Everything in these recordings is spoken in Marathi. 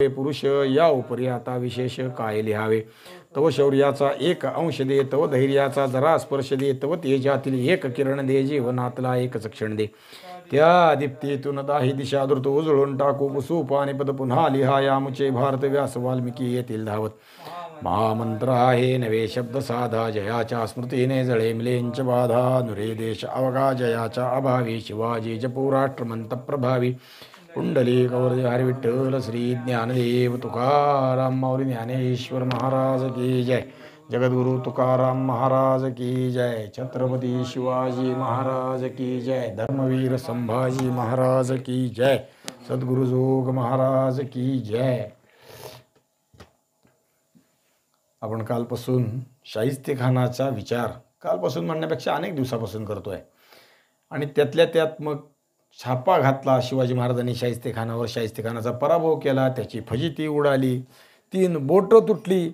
पुरुष या उपरी आता विशेष काय लिहावे. तव शौर्याचा एक अंश दे, तव धैर्याचा जरा स्पर्श दे, तव तेजातील एक किरण दे, जीवनातला एकच क्षण दे. त्या दीप्तीतून दाही दिशा द्रुत उजळून टाकू, कुसूप आणि पद पुन्हा लिहा यामुचे भारत व्यास वाल्मिकी येतील धावत. महामंत्र आहे नवे शब्द साधा, जयाच्या स्मृतीने जळे मिलेंच बाधा. नुरे देश अवघा जयाच्या अभावी, शिवाजी जपू राष्ट्रमंत प्रभावी. कुंडली गौरदेव हरी विठ्ठल श्री ज्ञानदेव तुकाराम माऊली ज्ञानेश्वर महाराज की जय. जगद्गुरु तुकाराम महाराज की जय. छत्रपती शिवाजी महाराज की जय. धर्मवीर संभाजी महाराज की जय. सद्गुरु जोग महाराज की जय. आपण कालपासून शाहिस्तेखानाचा विचार, कालपासून म्हणण्यापेक्षा अनेक दिवसापासून करतोय, आणि त्यातल्या त्यात मग छापा घातला शिवाजी महाराजांनी शाहिस्तेखानावर. शाहिस्तेखानाचा पराभव केला, त्याची फजिती उडाली, 3 बोटं तुटली,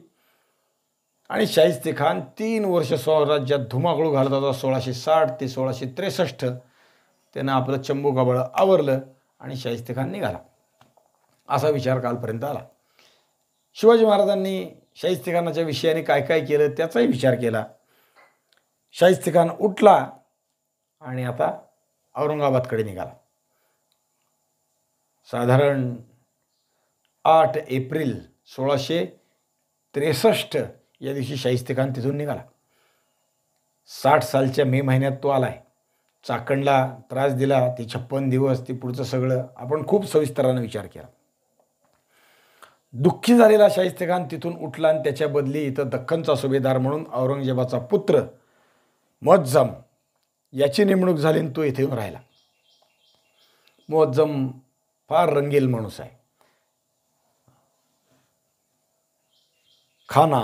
आणि शाहिस्तेखान 3 वर्ष स्वराज्यात धुमाकूळ घालत होता. 1660 ते 1663 त्यानं आपलं चंबू गबाळ आवरलं आणि शाहिस्तेखान निघाला. असा विचार कालपर्यंत आला. शिवाजी महाराजांनी शाहिस्तेखानाच्या विषयाने काय काय केलं त्याचाही विचार केला. शाहिस्तेखान उठला आणि आता औरंगाबादकडे निघाला. साधारण 8 एप्रिल 1663 या दिवशी शाहिस्तेखान तिथून निघाला. 60 सालच्या मे महिन्यात तो आलाय. चाकणला त्रास दिला, ती 56 दिवस, ती पुढचं सगळं आपण खूप सविस्तरानं विचार केला. दुःखी झालेला शाहिस्तेखान तिथून उठला आणि त्याच्या बदली इथं दख्खनचा सुभेदार म्हणून औरंगजेबाचा पुत्र मुअज्जम याची नेमणूक झाली आणि तो इथे येऊन राहिला. मुअज्जम फार रंगील माणूस आहे. खाना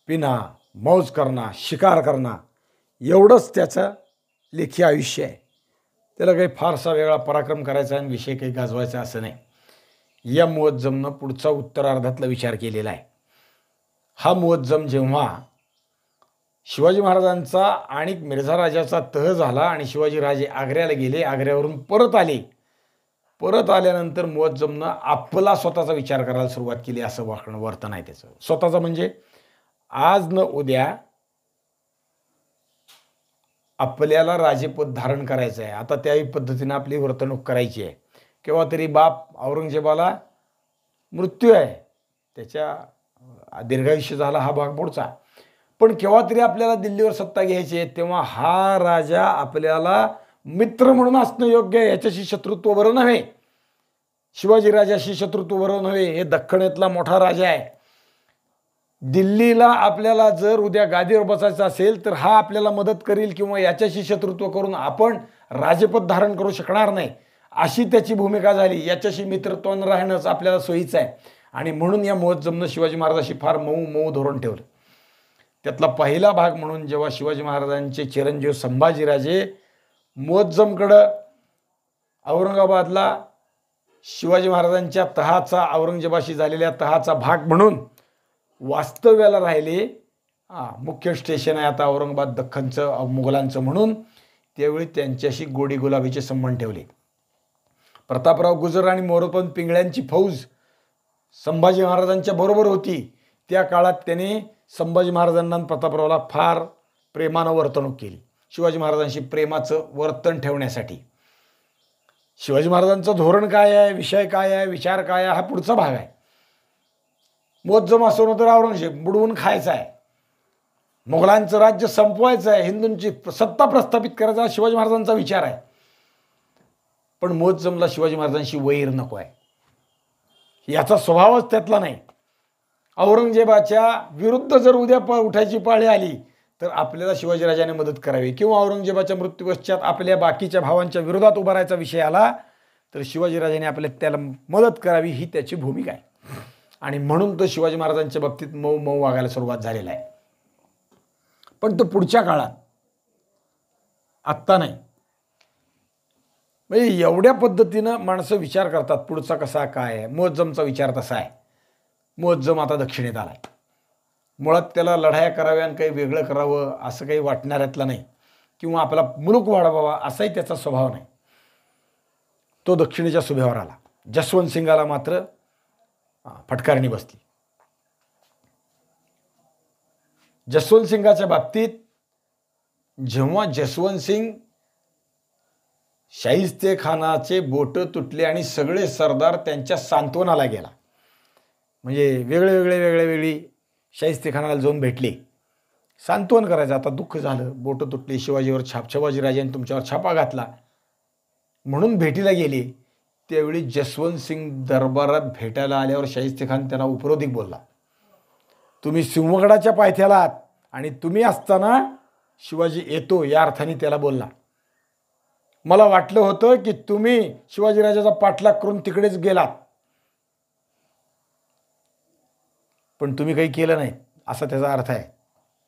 पिना, मौज करना, शिकार करना एवढंच त्याचं लेखी आयुष्य आहे. त्याला काही फारसा वेगळा पराक्रम करायचा आणि विषय काही गाजवायचा असं नाही. या मुअज्जमनं पुढचा उत्तरार्धातला विचार केलेला आहे. हा मुअज्जम जेव्हा शिवाजी महाराजांचा आणि मिर्झा राजाचा तह झाला आणि शिवाजीराजे आग्र्याला गेले, आग्र्यावरून परत आले, परत आल्यानंतर मुअज्जमनं आपला स्वतःचा विचार करायला सुरुवात केली. असं वर्तन आहे त्याचं. स्वतःचा म्हणजे आज न उद्या आपल्याला राजेपद धारण करायचं आहे, आता त्याही पद्धतीनं आपली वर्तणूक करायची आहे. केव्हा तरी बाप औरंगजेबाला मृत्यू आहे, त्याच्या दीर्घायुष्य झाला हा भाग पुढचा, पण केव्हा तरी आपल्याला दिल्लीवर सत्ता घ्यायची आहे, तेव्हा हा राजा आपल्याला मित्र म्हणून असणं योग्य आहे. याच्याशी शत्रुत्व बरं नव्हे, शिवाजीराजाशी शत्रुत्व बरं नव्हे. हे दख्खनेतला मोठा राजा आहे. दिल्लीला आपल्याला जर उद्या गादीवर बसायचं असेल तर हा आपल्याला मदत करील, किंवा याच्याशी शत्रुत्व करून आपण राजपद धारण करू शकणार नाही, अशी त्याची भूमिका झाली. याच्याशी मित्रत्वानं राहणंच आपल्याला सोयीचं आहे. आणि म्हणून या मुअज्जमनं शिवाजी महाराजांशी फार मऊ धोरण ठेवलं. त्यातला पहिला भाग म्हणून जेव्हा शिवाजी महाराजांचे चिरंजीव संभाजीराजे मुअज्जमकडं औरंगाबादला शिवाजी महाराजांच्या तहाचा, औरंगजेबाशी झालेल्या तहाचा भाग म्हणून वास्तव्याला राहिले, मुख्य स्टेशन आहे आता औरंगाबाद दख्खनचं मुघलांचं म्हणून, त्यावेळी त्यांच्याशी गोडी गुलाबीचे संबंध ठेवले. प्रतापराव गुजर आणि मोरोपंत पिंगळ्यांची फौज संभाजी महाराजांच्या बरोबर होती. त्या काळात त्याने संभाजी महाराजांना प्रतापरावला फार प्रेमानं वर्तणूक केली. शिवाजी महाराजांशी प्रेमाचं वर्तन ठेवण्यासाठी. शिवाजी महाराजांचं धोरण काय आहे, विषय काय आहे, विचार काय आहे, हा पुढचा भाग आहे. मुअज्जम असो तर औरंगजेब बुडवून खायचा आहे, मुघलांचं राज्य संपवायचं आहे, हिंदूंची सत्ता प्रस्थापित करायचा शिवाजी महाराजांचा विचार आहे. पण मुअज्जमला शिवाजी महाराजांशी वैर नको आहे, याचा स्वभावच त्यातला नाही. औरंगजेबाच्या विरुद्ध जर उद्या उठायची पाळी आली तर आपल्याला शिवाजीराजाने मदत करावी, किंवा औरंगजेबाच्या मृत्यूपश्चात आपल्या बाकीच्या भावांच्या विरोधात उभा राहायचा विषय आला तर शिवाजीराजाने आपल्याला त्याला मदत करावी, ही त्याची भूमिका आहे. आणि म्हणून तो शिवाजी महाराजांच्या बाबतीत मऊ वागायला सुरुवात झालेला आहे. पण तो पुढच्या काळात, आत्ता नाही. म्हणजे एवढ्या पद्धतीनं माणसं विचार करतात पुढचा कसा काय आहे. मुअज्जमचा विचार तसा आहे. मुअज्जम आता दक्षिणेत आलाय. मुळात त्याला लढाया कराव्या आणि काही वेगळं करावं असं काही वाटणाऱ्यातला नाही, किंवा आपला मुलूक वाढवावा असाही त्याचा स्वभाव नाही. तो दक्षिणेच्या सुभेवर आला. जसवंत सिंगाला मात्र फटकारणी बसली. जसवंत सिंगाच्या बाबतीत जेव्हा जसवंत सिंग शाहिस्ते खानाचे बोट तुटले आणि सगळे सरदार त्यांच्या सांत्वनाला गेला, म्हणजे वेगळी शाहिस्ते खानाला जाऊन भेटले, सांत्वन करायचं. आता दुःख झालं, बोट तुटली, शिवाजीवर शिवाजीराजांनी तुमच्यावर छापा घातला म्हणून भेटीला गेले. त्यावेळी जसवंत सिंग दरबारात भेटायला आल्यावर शाहिस्ते खान त्यांना उपरोधिक बोलला, तुम्ही सिंहगडाच्या पायथ्याला आहात आणि तुम्ही असताना शिवाजी येतो, या अर्थाने त्याला बोलला. मला वाटलं होतं की तुम्ही शिवाजीराजाचा पाठलाग करून तिकडेच गेलात, पण तुम्ही काही केलं नाही, असा त्याचा अर्थ आहे.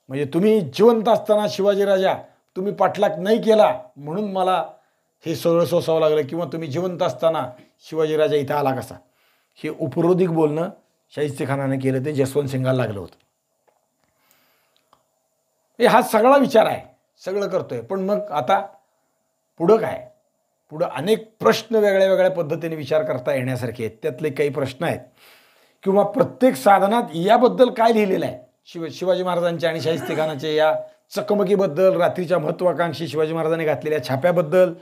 म्हणजे तुम्ही जिवंत असताना शिवाजीराजा तुम्ही पाठलाग नाही केला म्हणून मला हे सगळं सोसावं लागलं, किंवा तुम्ही जिवंत असताना शिवाजीराजा इथं आला कसा, हे उपरोधिक बोलणं शाहिस्ते खानाने केलं, ते जसवंत सिंगाला लागलं होतं. हा सगळा विचार आहे, सगळं करतोय. पण मग आता पुढं काय? पुढं अनेक प्रश्न वेगळ्या पद्धतीने विचार करता येण्यासारखे आहेत. त्यातले काही प्रश्न आहेत, किंवा प्रत्येक साधनात याबद्दल काय लिहिलेलं आहे, शिवाजी महाराजांच्या आणि शाहिस्ते खानाच्या या चकमकीबद्दल, रात्रीच्या महत्त्वाकांक्षी शिवाजी महाराजांनी घातलेल्या छाप्याबद्दल,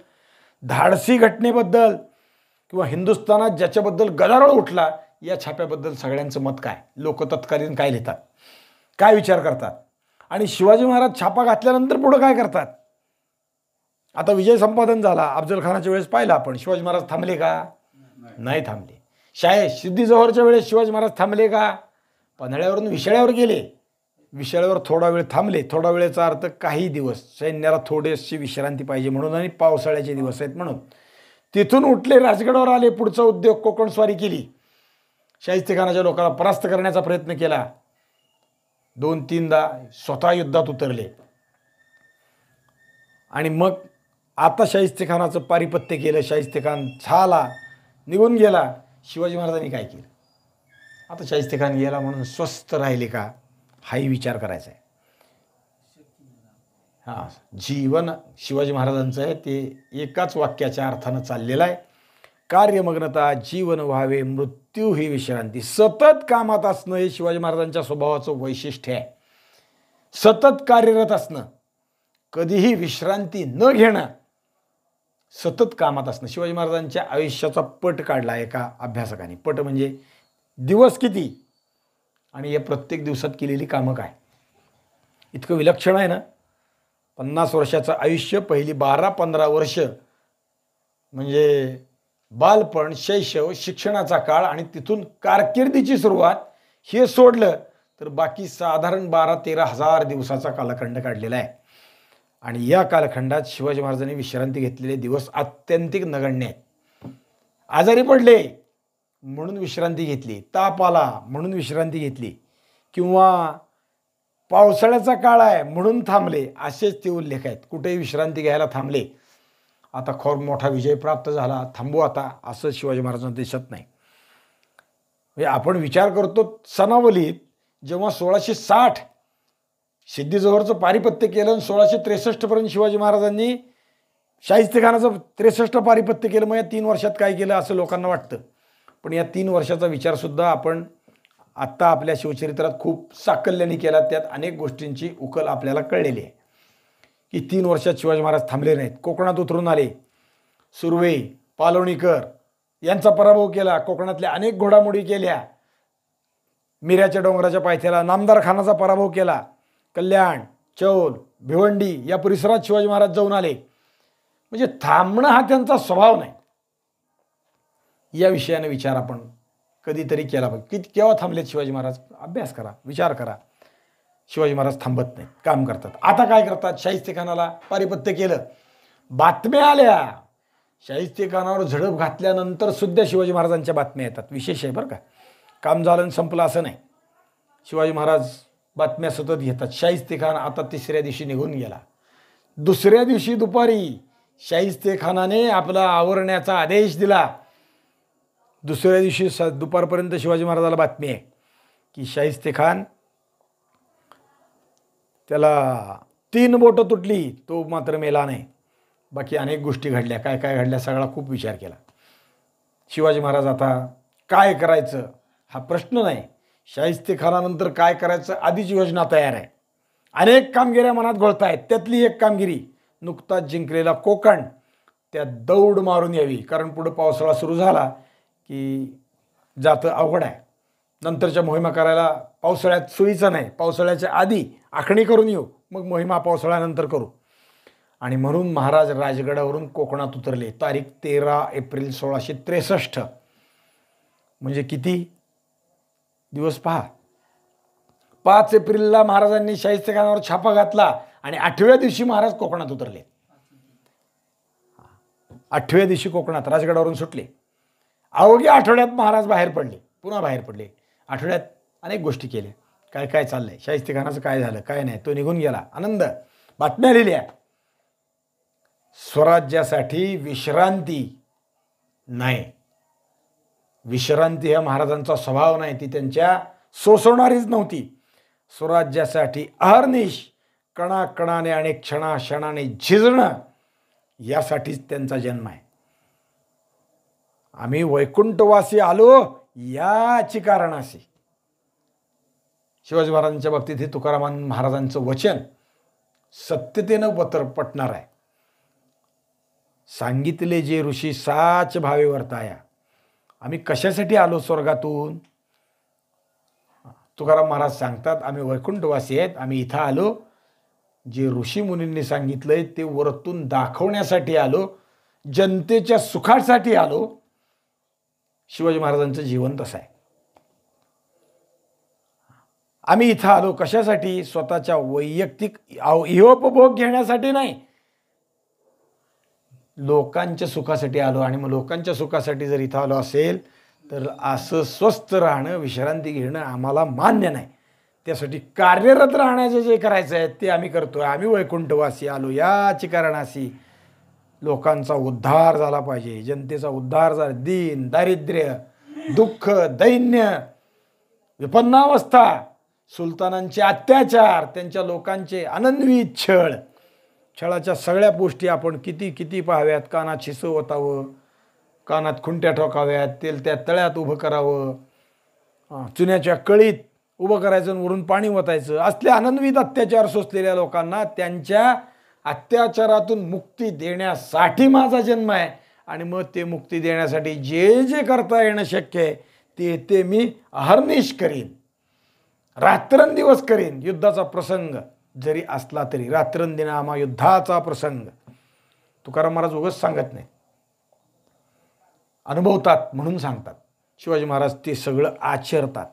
धाडसी घटनेबद्दल, किंवा हिंदुस्थानात ज्याच्याबद्दल गदारोळ उठला या छाप्याबद्दल सगळ्यांचं मत काय, लोक तत्कालीन काय लिहितात, काय विचार करतात, आणि शिवाजी महाराज छापा घातल्यानंतर पुढं काय करतात. आता विजय संपादन झाला, अफजल खानाच्या वेळेस पाहिला आपण, शिवाजी महाराज थांबले का? नाही थांबले. सिद्धी जोहरच्या वेळेस शिवाजी महाराज थांबले का? पन्हाळ्यावरून विशाळ्यावर गेले, विशाळ्यावर थोडा वेळ थांबले. थोडा वेळेचा अर्थ काही दिवस, सैन्याला थोडीशी विश्रांती पाहिजे म्हणून आणि पावसाळ्याचे दिवस आहेत म्हणून. तिथून उठले, राजगडावर आले, पुढचा उद्योग कोकणस्वारी केली, शाहिस्ते खानाच्या लोकांना परास्त करण्याचा प्रयत्न केला, 2-3दा स्वतः युद्धात उतरले. आणि मग आता शाहिस्ते खानाचं पारिपत्य केलं, शाहिस्ते खान झाला, निघून गेला. शिवाजी महाराजांनी काय केलं? आता शाहिस्ते खान गेला म्हणून स्वस्थ राहिले का, हाही विचार करायचा आहे. जीवन शिवाजी महाराजांचं आहे ते एकाच वाक्याच्या अर्थानं चाललेलं आहे. कार्यमग्नता, जीवन व्हावे, मृत्यू ही विश्रांती. सतत कामात असणं हे शिवाजी महाराजांच्या स्वभावाचं वैशिष्ट्य आहे. सतत कार्यरत असणं, कधीही विश्रांती न घेणं, सतत कामात असणं. शिवाजी महाराजांच्या आयुष्याचा पट काढला एका अभ्यासकाने. पट म्हणजे दिवस किती आणि या प्रत्येक दिवसात केलेली कामं काय. इतकं विलक्षण आहे ना. 50 वर्षाचं आयुष्य, पहिली 12-15 वर्ष म्हणजे बालपण, शैशव, शिक्षणाचा काळ, आणि तिथून कारकिर्दीची सुरुवात, हे सोडलं तर बाकी साधारण 12-13 हजार दिवसाचा कालखंड काढलेला आहे. आणि या कालखंडात शिवाजी महाराजांनी विश्रांती घेतलेले दिवस अत्यंतिक नगण्य आहेत. आजारी पडले म्हणून विश्रांती घेतली, ताप आला म्हणून विश्रांती घेतली, किंवा पावसाळ्याचा काळ आहे म्हणून थांबले, असेच ते उल्लेख आहेत. कुठेही विश्रांती घ्यायला थांबले. आता खूप मोठा विजय प्राप्त झाला, थांबू आता, असं शिवाजी महाराजांना दिसत नाही. म्हणजे आपण विचार करतो सनावलीत जेव्हा 1660 सिद्धी जोहरचं पारिपत्य केलं, 1663 पर्यंत शिवाजी महाराजांनी शाहिस्ते खानाचं 63 पारिपत्य केलं, मग या 3 वर्षात काय केलं असं लोकांना वाटतं. पण या 3 वर्षाचा विचारसुद्धा आपण आत्ता आपल्या शिवचरित्रात खूप साकल्याने केला. त्यात अनेक गोष्टींची उकल आपल्याला कळलेली आहे की 3 वर्षात शिवाजी महाराज थांबले नाहीत. कोकणात उतरून आले, सुर्वे, पालवणीकर यांचा पराभव केला, कोकणातल्या अनेक घोडामोडी केल्या, मिऱ्याच्या डोंगराच्या पायथ्याला नामदार खानाचा पराभव केला, कल्याण, चौल, भिवंडी या परिसरात शिवाजी महाराज जाऊन आले. म्हणजे थांबणं हा त्यांचा स्वभाव नाही. या विषयाने विचार आपण कधीतरी केला पाहिजे की केव्हा थांबलेत शिवाजी महाराज. अभ्यास करा, विचार करा. शिवाजी महाराज थांबत नाहीत, काम करतात. आता काय करतात? शाहिस्ते खानाला पारिपत्य केलं, बातम्या आल्या, शाहिस्ते खानावर झडप घातल्यानंतर सुद्धा शिवाजी महाराजांच्या बातम्या येतात. विशेष आहे बरं का, काम झालं आणि संपलं असं नाही. शिवाजी महाराज बातम्या सतत घेतात. शाहिस्ते खान आता 3ऱ्या दिवशी निघून गेला. 2ऱ्या दिवशी दुपारी शाहिस्ते खानाने आपला आवरण्याचा आदेश दिला. 2ऱ्या दिवशी दुपारपर्यंत शिवाजी महाराजाला बातमी आहे की शाहिस्ते खान, त्याला 3 बोटं तुटली, तो मात्र मेला नाही. बाकी अनेक गोष्टी घडल्या. काय काय घडल्या सगळा खूप विचार केला. शिवाजी महाराज आता काय करायचं हा प्रश्न नाही. शाहिस्तेखानानंतर काय करायचं आधीच योजना तयार आहे. अनेक कामगिऱ्या मनात घोळत आहेत. त्यातली एक कामगिरी नुकताच जिंकलेला कोकण त्या दौड मारून यावी. कारण पुढं पावसाळा सुरू झाला की जातं अवघड आहे. नंतरच्या मोहिमा करायला पावसाळ्यात सोयीचं नाही. पावसाळ्याच्या आधी आखणी करून येऊ, मग मोहिमा पावसाळ्यानंतर करू. आणि म्हणून महाराज राजगडावरून कोकणात उतरले. तारीख 13 एप्रिल 1663. म्हणजे किती दिवस पहा. 5 एप्रिलला महाराजांनी शाहिस्तेखानावर छापा घातला आणि 8व्या दिवशी महाराज कोकणात उतरले. 8व्या दिवशी कोकणात राजगडावरून सुटले. अवघ्या आठवड्यात महाराज बाहेर पडले, पुन्हा बाहेर पडले. आठवड्यात अनेक गोष्टी केल्या. काय काय चाललंय, शाहिस्तेखानाचं काय झालं, काय नाही, तो निघून गेला. आनंद, बातम्या लिहिल्या. स्वराज्यासाठी विश्रांती नाही. विश्रांती हा महाराजांचा स्वभाव नाही, ती त्यांच्या सोसवणारीच नव्हती. स्वराज्यासाठी अहर्निश कणाकणाने आणि क्षणाक्षणाने झिजणं, यासाठीच त्यांचा जन्म आहे. आम्ही वैकुंठवासी आलो याची कारणाशी. शिवाजी महाराजांच्या बाबतीत हे तुकाराम महाराजांचं वचन सत्यतेनं पटणार आहे. सांगितले जे ऋषी साच भावे वर्ताया. आम्ही कशासाठी आलो स्वर्गातून? तुकाराम महाराज सांगतात, आम्ही वैकुंठवासी आहेत. आम्ही इथं आलो, जे ऋषी मुनींनी सांगितलंय ते वरतून दाखवण्यासाठी आलो, जनतेच्या सुखासाठी आलो. शिवाजी महाराजांचं जीवन तसं आहे. आम्ही इथं आलो कशासाठी? स्वतःच्या वैयक्तिक इहोपभोग घेण्यासाठी नाही, लोकांच्या सुखासाठी आलो. आणि मग लोकांच्या सुखासाठी जर इथं आलो असेल तर असं स्वस्थ राहणं, विश्रांती घेणं आम्हाला मान्य नाही. त्यासाठी कार्यरत राहण्याचे जे करायचं आहे ते आम्ही करतोय. आम्ही वैकुंठवासी आलो याची कारणाशी. लोकांचा उद्धार झाला पाहिजे, जनतेचा उद्धार झाला. दीन, दारिद्र्य, दुःख, दैन्य, विपन्नावस्था, सुलतानांचे अत्याचार, त्यांच्या लोकांचे अनन्वित छळ, छळाच्या सगळ्या गोष्टी आपण किती किती पाहाव्यात. कानात शिसं ओतावं, कानात खुंट्या ठोकाव्यात, तेल त्या तळ्यात उभं करावं, चुन्याच्या कळीत उभं करायचं, वरून पाणी ओतायचं. असले अनन्वित अत्याचार सोसलेल्या लोकांना त्यांच्या अत्याचारातून मुक्ती देण्यासाठी माझा जन्म आहे. आणि मग ते मुक्ती देण्यासाठी जे जे करता येणं शक्य आहे ते मी अहर्निश करीन, रात्रंदिवस करीन. युद्धाचा प्रसंग जरी असला तरी रात्रंदिनामा युद्धाचा प्रसंग. तुकाराम महाराज उगाच सांगत नाही, अनुभवतात म्हणून सांगतात. शिवाजी महाराज ते सगळं आचरतात.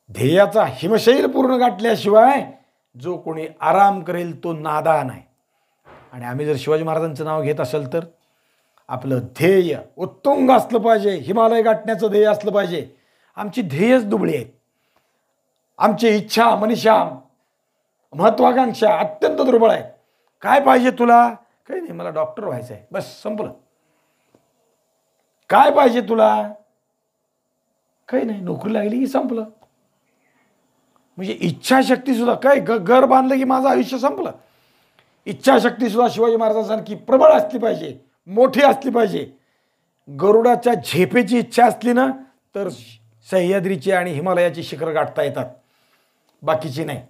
ध्येयाचा हिमशैल पूर्ण गाठल्याशिवाय जो कोणी आराम करेल तो नादान आहे. आणि आम्ही जर शिवाजी महाराजांचं नाव घेत असेल तर आपलं ध्येय उत्तुंग असलं पाहिजे, हिमालय गाठण्याचं ध्येय असलं पाहिजे. आमची ध्येयच दुबळी आहेत. आमची इच्छा, मनीषा, महत्वाकांक्षा अत्यंत दुर्बळ आहेत. काय पाहिजे तुला? काही नाही, मला डॉक्टर व्हायचं आहे, बस संपलं. काय पाहिजे तुला? काही नाही, नोकरी लागली की संपलं. म्हणजे इच्छाशक्ती सुद्धा काय, घर बांधलं की माझं आयुष्य संपलं. इच्छाशक्ती सुद्धा शिवाजी महाराजांसारखी प्रबळ असली पाहिजे, मोठी असली पाहिजे. गरुडाच्या झेपेची इच्छा असली ना तर सह्याद्रीची आणि हिमालयाची शिखर गाठता येतात, बाकीची नाही.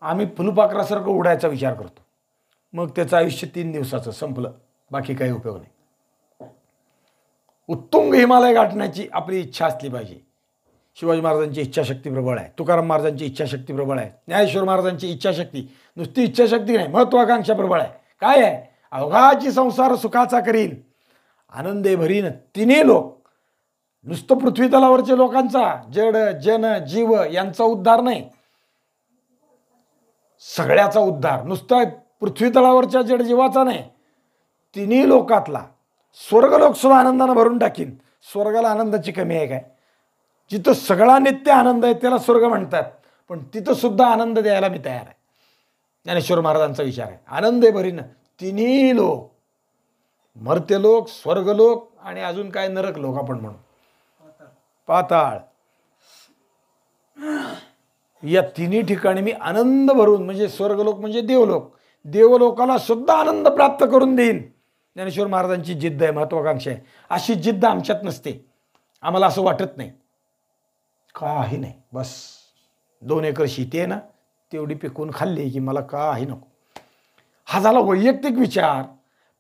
आम्ही फुलपाखरासारखं उडायचा विचार करतो, मग त्याचं आयुष्य 3 दिवसाचं संपलं, बाकी काही उपयोग नाही. उत्तुंग हिमालय गाठण्याची आपली इच्छा असली पाहिजे. शिवाजी महाराजांची इच्छाशक्ती प्रबळ आहे, तुकाराम महाराजांची इच्छाशक्ती प्रबळ आहे, ज्ञानेश्वर महाराजांची इच्छाशक्ती, नुसती इच्छाशक्ती नाही, महत्वाकांक्षा प्रबळ आहे. काय आहे? अवघाची संसार सुखाचा करीन, आनंदे भरीन तिन्ही लोक. नुसतं पृथ्वी तलावरच्या लोकांचा, जड जन जीव यांचा उद्धार नाही, सगळ्याचा उद्धार. नुसता पृथ्वी तलावरच्या जड जीवाचा नाही, तिन्ही लोकातला. स्वर्गलोक सुद्धा आनंदानं भरून टाकीन. स्वर्गाला आनंदाची कमी आहे काय? जिथं सगळा नित्य आनंद आहे त्याला स्वर्ग म्हणतात, पण तिथं सुद्धा आनंद द्यायला मी तयार आहे. ज्ञानेश्वर महाराजांचा विचार आहे. आनंदे भरीन तिन्ही लोक, मर्त्य लोक, स्वर्गलोक आणि अजून काय नरक लोक आपण म्हणू, पाताळ. या तिन्ही ठिकाणी मी आनंद भरून, म्हणजे स्वर्गलोक म्हणजे देवलोक, देवलोकाला सुद्धा आनंद प्राप्त करून देईन. ज्ञानेश्वर महाराजांची जिद्द आहे, महत्वाकांक्षा आहे. अशी जिद्द आमच्यात नसते. आम्हाला असं वाटत नाही, काही नाही, बस 2 एकर शेती आहे ना, तेवढी पिकवून खाल्ली की मला काही नको. हा झाला वैयक्तिक विचार.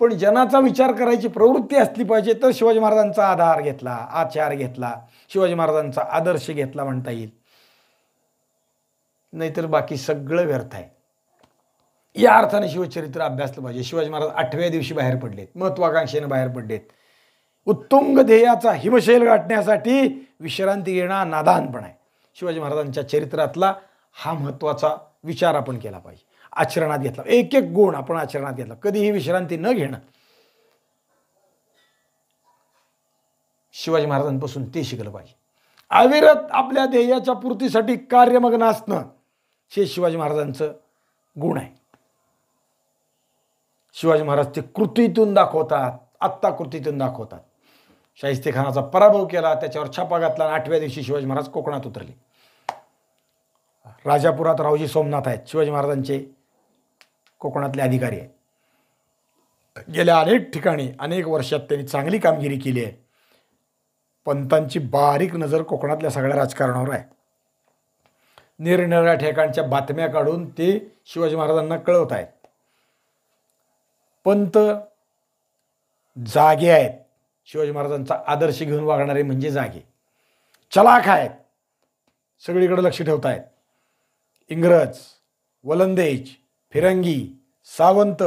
पण जनाचा विचार करायची प्रवृत्ती असली पाहिजे. तर शिवाजी महाराजांचा आधार घेतला, आचार घेतला, शिवाजी महाराजांचा आदर्श घेतला म्हणता येईल. नाहीतर बाकी सगळं व्यर्थ आहे. या अर्थाने शिवचरित्र अभ्यासलं पाहिजे. शिवाजी महाराज 8व्या दिवशी बाहेर पडलेत, महत्वाकांक्षेने बाहेर पडलेत. उत्तुंग ध्येयाचा हिमशैल गाठण्यासाठी विश्रांती घेणं नादानपण आहे. शिवाजी महाराजांच्या चरित्रातला हा महत्त्वाचा विचार आपण केला पाहिजे, आचरणात घेतला. एक एक गुण आपण आचरणात घेतला. कधीही विश्रांती न घेणं, शिवाजी महाराजांपासून ते शिकलं पाहिजे. अविरत आपल्या ध्येयाच्या पूर्तीसाठी कार्यमग्न असणं हे शिवाजी महाराजांचं गुण आहे. शिवाजी महाराज ते कृतीतून दाखवतात, आत्ता कृतीतून दाखवतात. शाहिस्तेखानाचा पराभव केला, त्याच्यावर छापा घातला. 8व्या दिवशी शिवाजी महाराज कोकणात उतरले. राजापुरात रावजी सोमनाथ आहेत, शिवाजी महाराजांचे कोकणातले अधिकारी आहेत. गेल्या अनेक ठिकाणी अनेक वर्षात त्यांनी चांगली कामगिरी केली आहे. पंतांची बारीक नजर कोकणातल्या सगळ्या राजकारणावर आहे. निरनिराळ्या ठिकाणच्या बातम्या काढून ते शिवाजी महाराजांना कळवत आहेत. पंत जागे आहेत, शिवाजी महाराजांचा आदर्श घेऊन वागणारे म्हणजे जागे, चलाख आहेत, सगळीकडे लक्ष ठेवत आहेत. इंग्रज, वलंदेज, फिरंगी, सावंत,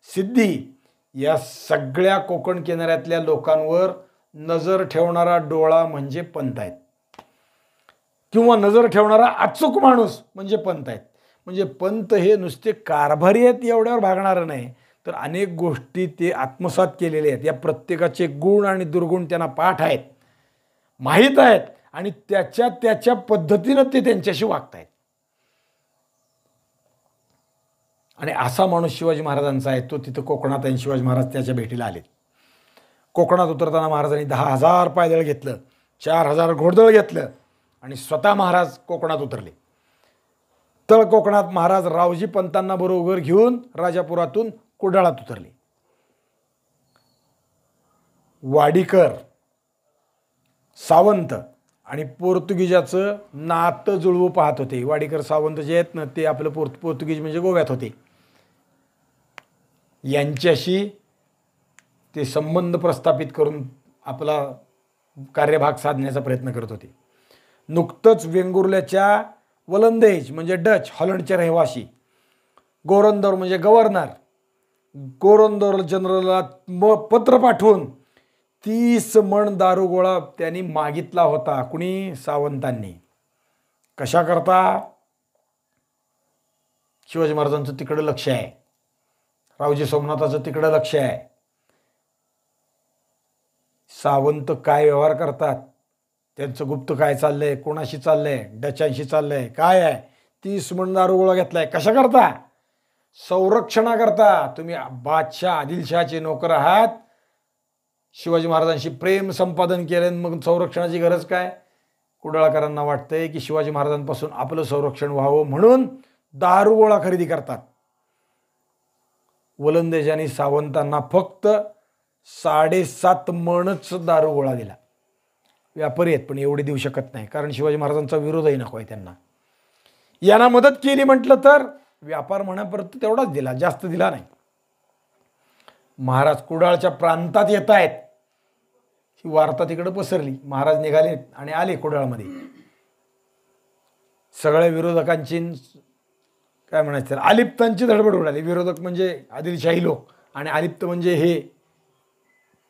सिद्धी या सगळ्या कोकण किनाऱ्यातल्या लोकांवर नजर ठेवणारा डोळा म्हणजे पंत आहेत, किंवा नजर ठेवणारा अचूक माणूस म्हणजे पंत आहेत. म्हणजे पंत हे नुसते कारभारी आहेत एवढ्यावर भागणारं नाही, तर अनेक गोष्टी ते आत्मसात केलेले आहेत. या प्रत्येकाचे गुण आणि दुर्गुण त्यांना पाठ आहेत, माहीत आहेत, आणि त्याच्या पद्धतीनं ते त्यांच्याशी वागत आहेत. आणि असा माणूस शिवाजी महाराजांचा आहे. तो तिथं कोकणात आहे. शिवाजी महाराज त्याच्या भेटीला आलेत. कोकणात उतरताना महाराजांनी 10,000 पायदळ घेतलं, 4,000 घोडदळ घेतलं आणि स्वतः महाराज कोकणात उतरले. तळ कोकणात महाराज रावजी पंतांना बरोबर घेऊन राजापुरातून कुडाळात उतरले. वाडीकर, सावंत आणि पोर्तुगीजाचं नातं जुळवू पाहत होते. वाडीकर सावंत जे आहेत ना, ते आपलं पोर्तुगीज म्हणजे गोव्यात होते. यांच्याशी ते संबंध प्रस्थापित करून आपला कार्यभाग साधण्याचा प्रयत्न करत होते. नुकतंच वेंगुर्ल्याच्या वलंदेज म्हणजे डच, हॉलंडचे रहिवासी, गोरंदर म्हणजे गव्हर्नर, गोरंदर जनरलला पत्र पाठवून 30 मण दारुगोळा त्यांनी मागितला होता. कुणी? सावंतांनी. कशा करता? शिवाजी महाराजांचं तिकडं लक्ष आहे, रावजी सोमनाथाचं तिकडं लक्ष आहे. सावंत काय व्यवहार करतात, त्यांचं गुप्त काय चाललंय, कोणाशी चाललंय, डचांशी चाललंय, काय आहे. 30 मण दारुगोळा घेतलाय. कशा करता? संरक्षणाकरता. तुम्ही बादशाह आदिलशहाचे नोकर आहात, शिवाजी महाराजांशी प्रेम संपादन केलं, मग संरक्षणाची गरज काय? कुडाळकरांना वाटतंय की शिवाजी महाराजांपासून आपलं संरक्षण व्हावं म्हणून दारुगोळा खरेदी करतात. वलंदेजांनी सावंतांना फक्त 7.5 मणच दारुगोळा दिला. व्यापारी आहेत पण एवढे देऊ शकत नाही, कारण शिवाजी महाराजांचा विरोधही नको आहे त्यांना. यांना मदत केली म्हटलं तर व्यापार म्हणापर्यंत तेवढाच दिला, जास्त दिला नाही. महाराज कुडाळच्या प्रांतात येत आहेत, ही वार्ता तिकडे पसरली. महाराज निघाले आणि आले कुडाळमध्ये. सगळ्या विरोधकांची काय म्हणायचं, आलिप्तांची धडबड उडाली. विरोधक म्हणजे आदिलशाही लोक आणि आलिप्त म्हणजे हे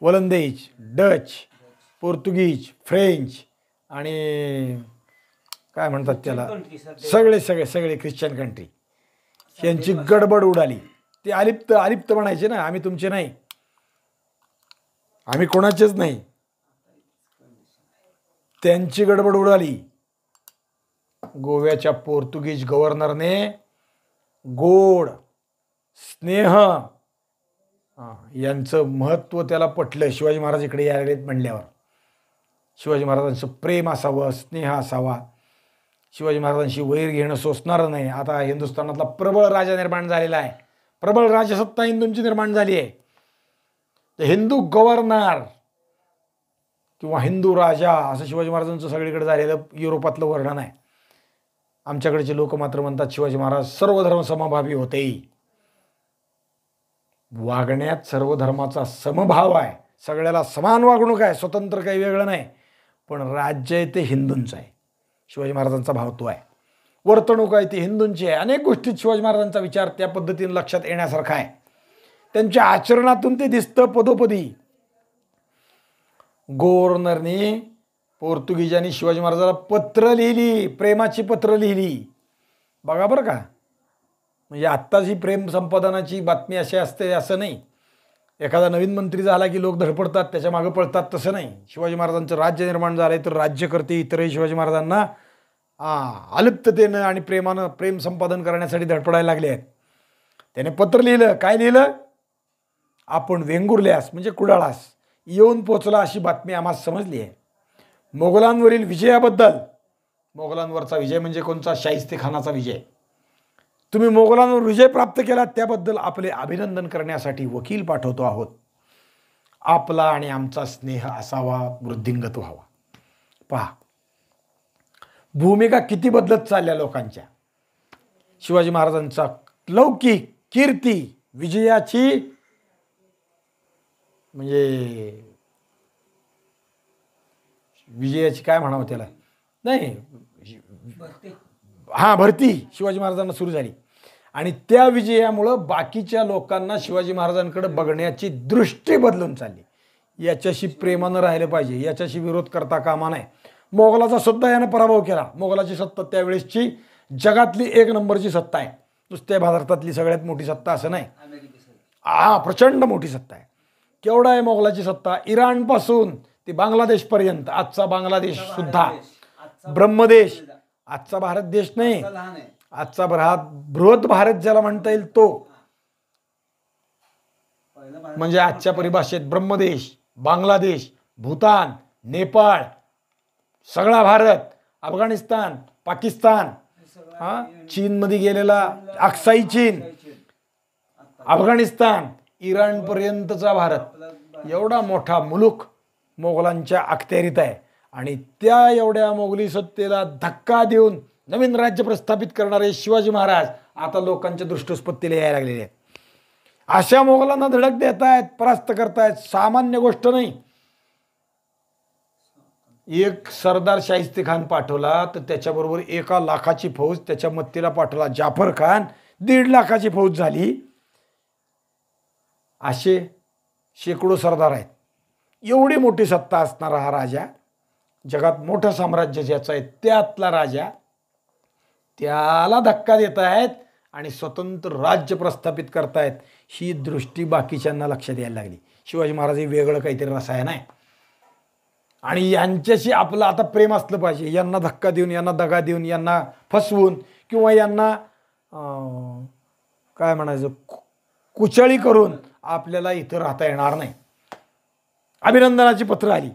वलंदेज, डच, पोर्तुगीज, फ्रेंच आणि काय म्हणतात त्याला, सगळे ख्रिश्चन कंट्री, यांची गडबड उडाली. ते आलिप्त म्हणायचे ना, आम्ही तुमचे नाही, आम्ही कोणाचेच नाही. त्यांची गडबड उडाली. गोव्याच्या पोर्तुगीज गव्हर्नरने गोड, स्नेह यांचं महत्त्व त्याला पटलं. शिवाजी महाराज इकडे यायलेत म्हणल्यावर शिवाजी महाराजांचं प्रेम असावं, स्नेह असावा, शिवाजी महाराजांशी वैर घेणं सोसणारं नाही. आता हिंदुस्थानातला प्रबळ राजा निर्माण झालेला आहे, प्रबळ राजसत्ता हिंदूंची निर्माण झाली आहे. तर हिंदू गव्हर्नर किंवा हिंदू राजा असं शिवाजी महाराजांचं सगळीकडे झालेलं युरोपातलं वर्णन आहे. आमच्याकडचे लोक मात्र म्हणतात शिवाजी महाराज सर्व धर्म समभावी होते. वागण्यात सर्व धर्माचा समभाव आहे, सगळ्याला समान वागणूक आहे, स्वतंत्र काही वेगळं नाही. पण राज्य आहे ते हिंदूंचं आहे. शिवाजी महाराजांचा भाव तो आहे. वर्तणूक आहे ती हिंदूंची आहे. अनेक गोष्टीत शिवाजी महाराजांचा विचार त्या पद्धतीने लक्षात येण्यासारखा आहे. त्यांच्या आचरणातून ते दिसतं पदोपदी. गव्हर्नरने पोर्तुगीजांनी शिवाजी महाराजाला पत्र लिहिली, प्रेमाची पत्र लिहिली. बघा बरं का, म्हणजे आत्ताच ही प्रेम संपादनाची बातमी अशी असते असं नाही. एखादा नवीन मंत्री झाला की लोक धडपडतात, त्याच्या मागे पळतात, तसं नाही. शिवाजी महाराजांचं राज्य निर्माण झालंय तर राज्यकर्ते इतरही शिवाजी महाराजांना अलिप्ततेनं आणि प्रेमानं प्रेम संपादन करण्यासाठी धडपडायला लागले आहेत. त्याने पत्र लिहिलं. काय लिहिलं? आपण वेंगुर्ल्यास म्हणजे कुडाळास येऊन पोचला अशी बातमी आम्हाला समजली आहे. मोगलांवरील विजयाबद्दल, मोगलांवरचा विजय म्हणजे कोणचा? शाहिस्तेखानाचा विजय. तुम्ही मोगलांवर विजय प्राप्त केला त्याबद्दल आपले अभिनंदन करण्यासाठी वकील पाठवतो आहोत. आपला आणि आमचा स्नेह असावा, वृद्धिंगत व्हावा. पहा भूमिका किती बदलत चालल्या लोकांच्या. शिवाजी महाराजांचा लौकिक कीर्ती विजयाची म्हणजे विजयाची काय म्हणावं त्याला, नाही भरती शिवाजी महाराजांना सुरू झाली. आणि त्या विजयामुळं बाकीच्या लोकांना शिवाजी महाराजांकडे बघण्याची दृष्टी बदलून चालली. याच्याशी प्रेमानं राहिलं पाहिजे, याच्याशी विरोध करता कामा नये. मोगलाचा सुद्धा यानं पराभव केला. मोगलाची सत्ता त्यावेळेसची जगातली एक नंबरची सत्ता आहे. नुसत्या भारतातली सगळ्यात मोठी सत्ता असं नाही. प्रचंड मोठी सत्ता आहे. केवढा आहे मोगलाची सत्ता? इराणपासून ते बांगलादेशपर्यंत. आजचा बांगलादेश सुद्धा ब्रह्मदेश, आजचा भारत देश नाही, आजचा बृहत भारत ज्याला म्हणता येईल तो, म्हणजे आजच्या परिभाषेत ब्रह्मदेश, बांगलादेश, भूतान, नेपाळ, सगळा भारत, अफगाणिस्तान, पाकिस्तान, चीनमध्ये गेलेला अक्साई चीन, अफगाणिस्तान, इराणपर्यंतचा भारत, एवढा मोठा मुलूक मोगलांच्या अखत्यारीत आहे. आणि त्या एवढ्या मोगली सत्तेला धक्का देऊन नवीन राज्य प्रस्थापित करणारे शिवाजी महाराज आता लोकांच्या दृष्टीस्पत्तीला यायला लागलेले आहेत. अशा मोगलांना धडक देत आहेत, परास्त करतायत. सामान्य गोष्ट नाही. एक सरदार शाहिस्तेखान पाठवला तर त्याच्याबरोबर 1 लाखाची फौज त्याच्या मत्तीला पाठवला. जाफर खान 1.5 लाखाची फौज झाली. असे शेकडो सरदार आहेत. एवढी मोठी सत्ता असणारा हा राजा, जगात मोठं साम्राज्य ज्याचं आहे त्यातला राजा, त्याला धक्का देत आहेत आणि स्वतंत्र राज्य प्रस्थापित करतायत. ही दृष्टी बाकीच्यांना लक्षात यायला लागली. शिवाजी महाराज हे वेगळं काहीतरी रसायन आहे आणि यांच्याशी आपलं आता प्रेम असलं पाहिजे. यांना धक्का देऊन, यांना दगा देऊन, यांना फसवून किंवा यांना काय म्हणायचं कुचळी करून आपल्याला इथं राहता येणार नाही. अभिनंदनाची पत्र आली.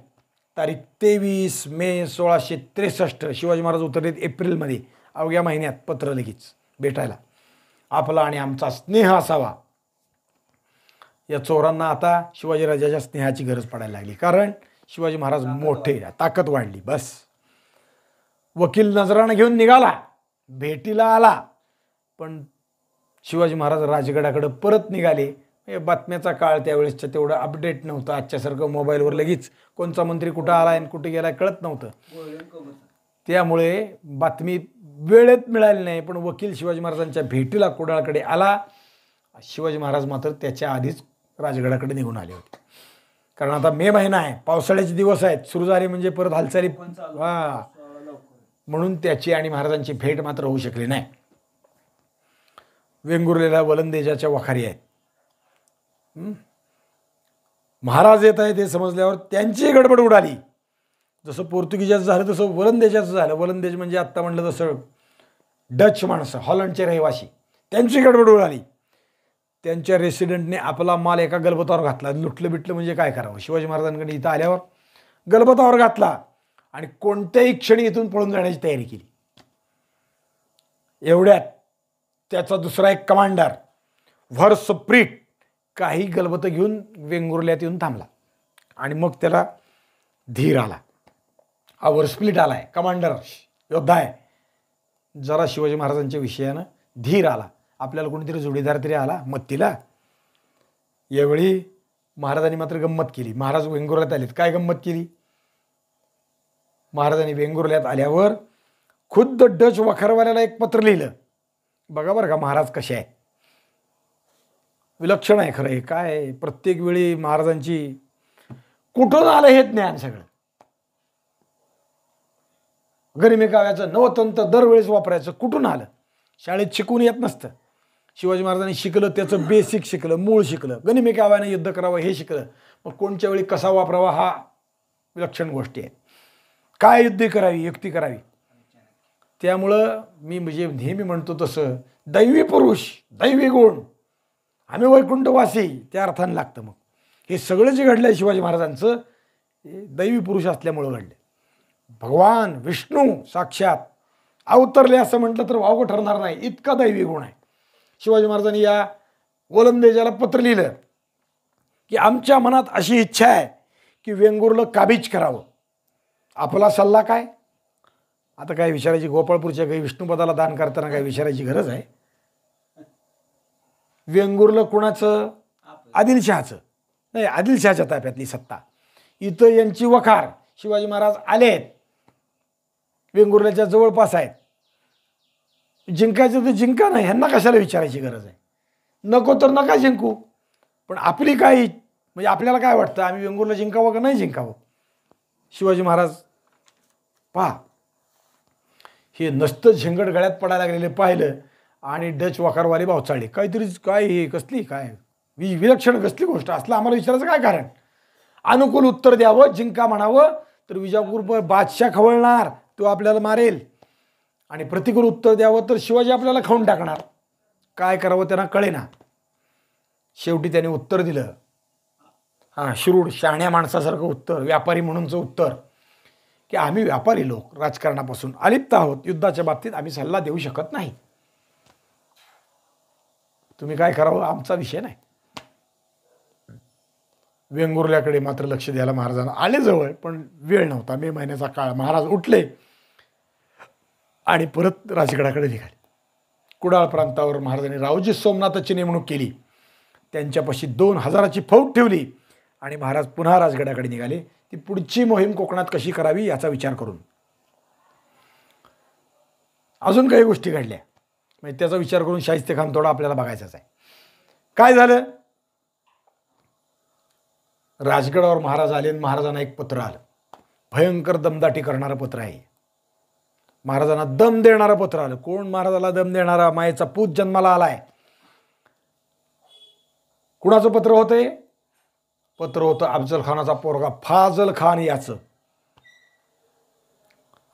तारीख 23 मे 1663. शिवाजी महाराज उतरलेत एप्रिलमध्ये. अवघ्या महिन्यात पत्र लगेच भेटायला. आपला आणि आमचा स्नेह असावा. या चोरांना आता शिवाजीराजाच्या स्नेहाची गरज पडायला लागली. कारण शिवाजी महाराज मोठे, ताकद वाढली. बस वकील नजरानं घेऊन निघाला, भेटीला आला. पण शिवाजी महाराज राजगडाकडे परत निघाले. बातम्याचा काळ त्यावेळेसच्या तेवढं अपडेट नव्हतं. आजच्यासारखं मोबाईलवर लगेच कोणचा मंत्री कुठं आला आणि कुठे गेला कळत नव्हतं. त्यामुळे बातमी वेळेत मिळाली नाही. पण वकील शिवाजी महाराजांच्या भेटीला कुडाळकडे आला. शिवाजी महाराज मात्र त्याच्या आधीच राजगडाकडे निघून आले होते. कारण आता मे महिना आहे, पावसाळ्याचे दिवस आहेत, सुरू झाले म्हणजे परत हालचाली. म्हणून त्याची आणि महाराजांची भेट मात्र होऊ शकली नाही. वेंगुर्लेला वलंदेजाच्या वखारी आहेत. महाराज येत आहेत हे समजल्यावर त्यांची गडबड उडाली. जसं पोर्तुगीजाचं झालं तसं वलंदेजाचं झालं. वलंदेज म्हणजे आत्ता म्हणलं तसं डच माणसं, हॉलंडचे रहिवासी, त्यांची गडबड उडाली. त्यांच्या रेसिडेंटने आपला माल एका गलबतावर घातला. लुटलं बिटलं म्हणजे काय करावं. शिवाजी महाराजांकडे इथं आल्यावर गलबतावर घातला आणि कोणत्याही क्षणी इथून पळून जाण्याची तयारी केली. एवढ्यात त्याचा दुसरा एक कमांडर व्हर्सप्रीट काही गलबतं घेऊन वेंगुर्ल्यात येऊन थांबला आणि मग त्याला धीर आला. आवर स्प्लिट आलाय, कमांडर योद्धा आहे. जरा शिवाजी महाराजांच्या विषयानं धीर आला. आपल्याला कोणीतरी जोडीदार तरी आला मत्तीला. यावेळी महाराजांनी मात्र गंमत केली. महाराज वेंगुर्ल्यात आलेत. काय गंमत केली? महाराजांनी वेंगुर्ल्यात आल्यावर खुद्द डच वखारवाल्याला एक पत्र लिहिलं. बघा बरं का महाराज कसे आहेत. विलक्षण आहे खरं हे. काय प्रत्येक वेळी महाराजांची कुठून आलं हे ज्ञान सगळं. गरिमे काव्याचं नवतंत्र दरवेळेस वापरायचं कुठून आलं? शाळेत शिकून येत नसतं. शिवाजी महाराजांनी शिकलं त्याचं बेसिक शिकलं, मूळ शिकलं. गनिमे काव्याने युद्ध करावं हे शिकलं. मग कोणत्या वेळी कसा वापरावा हा विलक्षण गोष्टी आहेत. काय युद्ध करावी, युक्ती करावी. त्यामुळं मी म्हणजे नेहमी म्हणतो तसं दैवी पुरुष, दैवी गुण, आम्ही वैकुंठवासी त्या अर्थानं लागतं. मग हे सगळं जे घडलं आहे शिवाजी महाराजांचं हे दैवी पुरुष असल्यामुळं घडलं. भगवान विष्णू साक्षात अवतरले असं म्हटलं तर वावगं ठरणार नाही. इतका दैवी गुण आहे. शिवाजी महाराजांनी या ओलंदेजाला पत्र लिहिलं की आमच्या मनात अशी इच्छा आहे की वेंगुर्लं काबीज करावं. आपला सल्ला काय? आता काय विचारायची, गोपाळपूरच्या काही विष्णुपदाला दान करताना काय विचारायची गरज आहे? वेंगुर्लं कुणाचं? आदिलशहाचं. नाही, आदिलशहाच्या ताब्यातली सत्ता. इथं यांची वखार शिवाजी महाराज आलेत, वेंगुर्ल्याच्या जवळपास आहेत. जिंकायचं तर जिंका नाही, ह्यांना कशाला विचारायची गरज आहे? नको तर नका जिंकू. पण आपली काय म्हणजे आपल्याला काय वाटतं आम्ही वेंगुर्ला जिंकावं का नाही जिंकावं? शिवाजी महाराज पहा हे नसतं झिंगड गळ्यात पडायला लागलेले पाहिलं आणि डच वखारवाले भावचाळले. काहीतरीच काय हे कसली काय विलक्षण कसली गोष्ट. असलं आम्हाला विचारायचं काय कारण? अनुकूल उत्तर द्यावं, जिंका म्हणावं तर विजापूर बादशाह खवळणार, तो आपल्याला मारेल. आणि प्रतिकूल उत्तर द्यावं तर शिवाजी आपल्याला खाऊन टाकणार. काय करावं त्यांना कळेना. शेवटी त्याने उत्तर दिलं, श्रूड शहाण्या माणसासारखं उत्तर, व्यापारी म्हणूनचं उत्तर, की आम्ही व्यापारी लोक राजकारणापासून अलिप्त आहोत. युद्धाच्या बाबतीत आम्ही सल्ला देऊ शकत नाही. तुम्ही काय करावं आमचा विषय नाही. वेंगुर्ल्याकडे मात्र लक्ष द्यायला महाराजांना आले जवळ, पण वेळ नव्हता. मे महिन्याचा काळ. महाराज उठले आणि परत राजगडाकडे निघाले. कुडाळ प्रांतावर महाराजांनी रावजी सोमनाथाची नेमणूक केली. त्यांच्यापाशी 2000ची फौज ठेवली आणि महाराज पुन्हा राजगडाकडे निघाले. ती पुढची मोहीम कोकणात कशी करावी याचा विचार करून. अजून काही गोष्टी घडल्या म्हणजे त्याचा विचार करून शाहिस्तेखान थोडा आपल्याला बघायचाच आहे. काय झालं? राजगडावर महाराज आले आणि महाराजांना एक पत्र आलं. भयंकर दमदाटी करणारं पत्र आहे. महाराजांना दम देणारं पत्र आलं. कोण महाराजाला दम देणारा? मायेचा पूत जन्माला आलाय. कुणाचं पत्र होतंय? पत्र होतं अफजल खानाचा पोरगा फाजल खान याचं.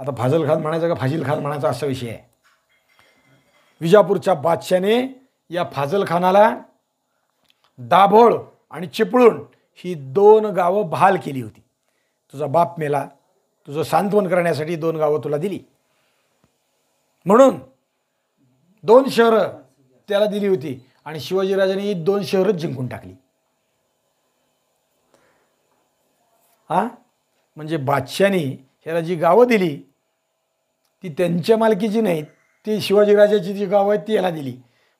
आता फाजल खान म्हणायचं का फाजिल खान म्हणायचा असा विषय आहे. विजापूरच्या बादशाने या फाजल खानाला दाभोळ आणि चिपळूण ही 2 गावं बहाल केली होती. तुझा बाप मेला, तुझं सांत्वन करण्यासाठी 2 गावं तुला दिली म्हणून 2 शहरं त्याला दिली होती आणि शिवाजीराजांनी 2 शहरच जिंकून टाकली. म्हणजे बादशाने ह्याला जी गावं दिली ती त्यांच्या मालकीची नाहीत, ती शिवाजीराजाची जी गावं आहेत ती याला दिली.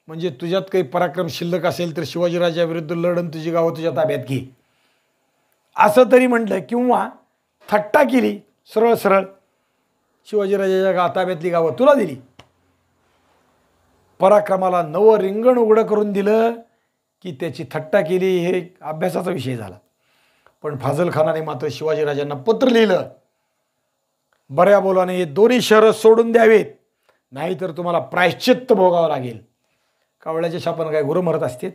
म्हणजे तुझ्यात काही पराक्रम शिल्लक असेल तर शिवाजीराजाविरुद्ध लढून तुझी गावं तुझ्या ताब्यात घे असं तरी म्हटलं. किंवा थट्टा केली सरळ सरळ, शिवाजीराजाच्या ताब्यातली गावं तुला दिली. पराक्रमाला नवं रिंगण उघडं करून दिलं की त्याची थट्टा केली हे अभ्यासाचा विषय झाला. पण फाजल खानाने मात्र शिवाजीराजांना पत्र लिहिलं, बऱ्या बोलाने हे 2 शहरं सोडून द्यावेत नाहीतर तुम्हाला प्रायश्चित्त भोगावं लागेल. कावळ्याच्या शापानं काय गुरं मरत असते?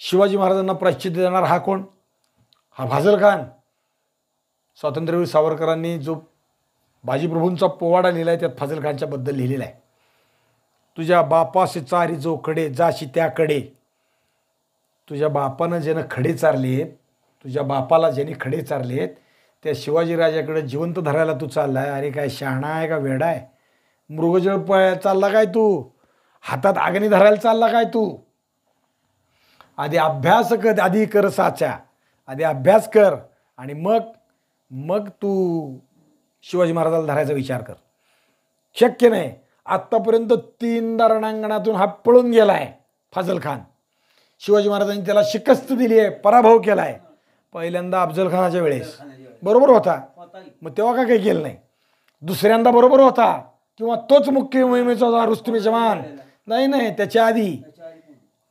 शिवाजी महाराजांना प्रायश्चित्त देणार हा कोण? हा फाजल खान. स्वातंत्र्यवीर सावरकरांनी जो बाजीप्रभूंचा पोवाडा लिहिला आहे त्यात फाजल खानच्या बद्दल लिहिलेला आहे. तुझ्या बापासे चारी जो कडे जाशी त्याकडे. तुझ्या बापानं ज्यानं खडे चारलेत, तुझ्या बापाला ज्याने खडे चारलेत त्या शिवाजीराजाकडे जिवंत धरायला तू चाललाय. अरे काय शहाणा आहे का वेडा आहे? मृगजळ चालला काय तू? हातात अग्नी धरायला चालला काय तू? आधी अभ्यास कर, आधी कर साच्या, आधी अभ्यास कर आणि मग मग तू शिवाजी महाराजाला धरायचा विचार कर. शक्य नाही. आत्तापर्यंत 3दा रणांगणातून हा पळून गेलाय फाजल खान. शिवाजी महाराजांनी त्याला शिकस्त दिली आहे, पराभव केलाय. पहिल्यांदा अफजल खानाच्या वेळेस बरोबर होता, मग तेव्हा का काही केलं नाही. दुसऱ्यांदा बरोबर होता किंवा तोच मुख्य मोहिमेचा होता रुस्तुम जवान. नाही, त्याच्या आधी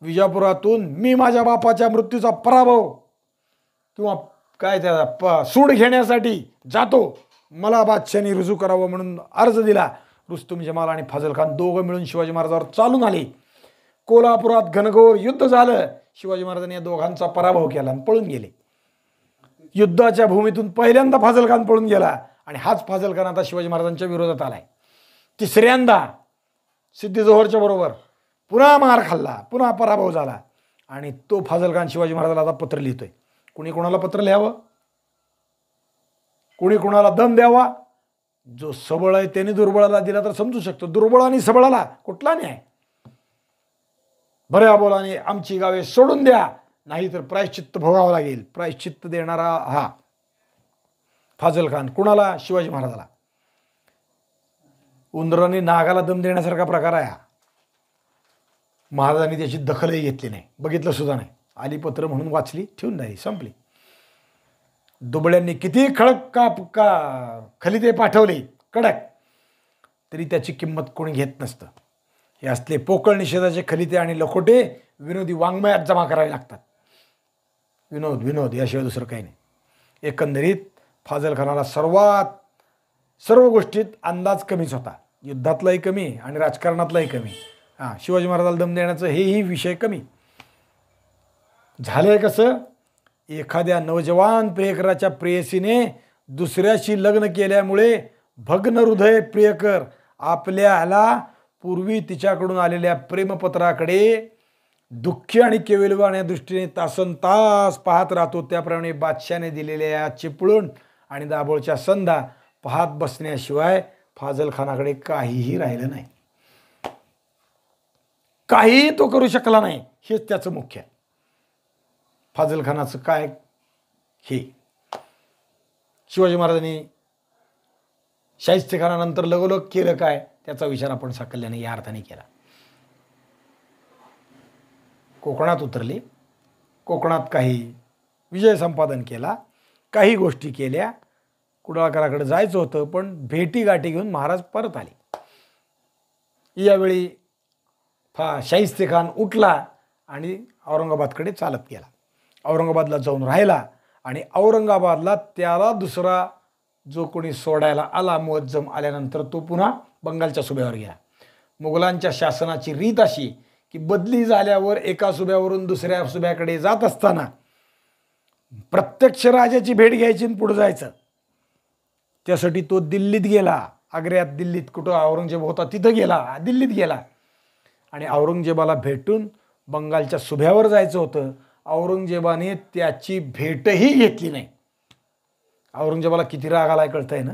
विजापुरातून मी माझ्या बापाच्या मृत्यूचा पराभव किंवा काय त्याचा सूड घेण्यासाठी जातो, मला बादशाहांनी रुजू करावं म्हणून अर्ज दिला. रुस्तुम जमाल आणि फाजल खान दोघं मिळून शिवाजी महाराजांवर चालून आले. कोल्हापुरात घनघोर युद्ध झालं. शिवाजी महाराजांनी या दोघांचा पराभव केला आणि पळून गेले. युद्धाच्या भूमीतून पहिल्यांदा फाजल खान पळून गेला आणि हाच फाजल खान आता शिवाजी महाराजांच्या विरोधात आलाय. तिसऱ्यांदा सिद्धी जोहरच्या बरोबर पुन्हा मार खाल्ला, पुन्हा पराभव झाला आणि तो फाजल खान शिवाजी महाराजाला आता पत्र लिहितोय. कुणी कोणाला पत्र लिहावं, कुणी कोणाला दम द्यावा. जो सबळ आहे त्याने दुर्बळाला दिला तर समजू शकतो, दुर्बळ आणि सबळाला कुठला न्याय. भऱ्या बोलाने आमची गावे सोडून द्या, नाहीतर प्रायश्चित्त भोगावं लागेल. प्रायश्चित्त देणारा हा फाजल खान. कुणाला? शिवाजी महाराजाला. उंदराने नागाला दम देण्यासारखा प्रकार आहे हा. महाराजांनी त्याची दखलही घेतली नाही, बघितलं सुद्धा नाही. आली पत्र म्हणून वाचली, ठेवून नाही, संपली. दुबळ्यांनी किती खडक का खलिते पाठवले कडक, तरी त्याची किंमत कोणी घेत नसतं. हे असले पोकळ निषेधाचे खलिते आणि लखोटे विनोदी वाङ्मयात जमा करावे लागतात. विनोद याशिवाय दुसरं काही नाही. एकंदरीत फाजल खानाला सर्व गोष्टीत अंदाज कमीच होता. युद्धातलाही कमी आणि राजकारणातलाही कमी. शिवाजी महाराजाला दम देण्याचं हेही विषय कमी. झालंय कसं? एखाद्या नवजवान प्रियकराच्या प्रेयसीने दुसऱ्याशी लग्न केल्यामुळे भग्न हृदय प्रियकर आपल्याला पूर्वी तिच्याकडून आलेल्या प्रेमपत्राकडे दुःखी आणि केविलवाण्या दृष्टीने तासनतास पाहत राहतो. त्याप्रमाणे बादशाने दिलेल्या चिपळूण आणि दाभोळच्या संधा पाहत बसण्याशिवाय फाजल खानाकडे काहीही राहिलं नाही. काहीही तो करू शकला नाही. हेच त्याचं मुख्य आहे. फाजल खानाचं काय हे शिवाजी महाराजांनी शाहिस्तेखानानंतर लगोलग केलं काय, त्याचा विचार आपण साकल्याने या अर्थाने केला. कोकणात उतरले, कोकणात काही विजय संपादन केला, काही गोष्टी केल्या. कुडाळकराकडे जायचं होतं पण भेटीगाठी घेऊन महाराज परत आले. यावेळी शाहिस्तेखान उठला आणि औरंगाबादकडे चालत गेला. औरंगाबादला जाऊन राहिला आणि औरंगाबादला त्याला दुसरा जो कोणी सोडायला आला मुअज्जम आल्यानंतर तो पुन्हा बंगालच्या सुभ्यावर गेला. मुघलांच्या शासनाची रीत अशी की बदली झाल्यावर एका सुभ्यावरून दुसऱ्या सुभ्याकडे जात असताना प्रत्यक्ष राजाची भेट घ्यायची आणि पुढे जायचं. त्यासाठी तो दिल्लीत गेला. आग्र्यात, दिल्लीत कुठं औरंगजेब होता तिथं गेला, दिल्लीत गेला आणि औरंगजेबाला भेटून बंगालच्या सुभ्यावर जायचं होतं. औरंगजेबाने त्याची भेटही घेतली नाही. औरंगजेबाला किती राग आलाय कळतंय ना.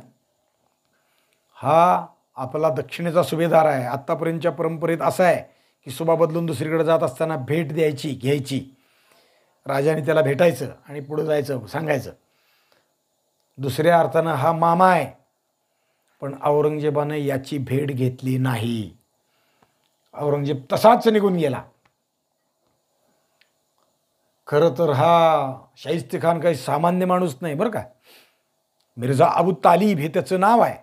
हा आपला दक्षिणेचा सुभेदार आहे. आत्तापर्यंतच्या परंपरेत असं आहे की सुभा बदलून दुसरीकडे जात असताना भेट घ्यायची. राजाने त्याला भेटायचं आणि पुढे जायचं, सांगायचं. दुसऱ्या अर्थानं हा मामा आहे. पण औरंगजेबाने याची भेट घेतली नाही. औरंगजेब तसाच निघून गेला. खरं तर हा शाहिस्तेखान काही सामान्य माणूस नाही बरं का. मिर्झा अबू तालिब हे त्याचं नाव आहे.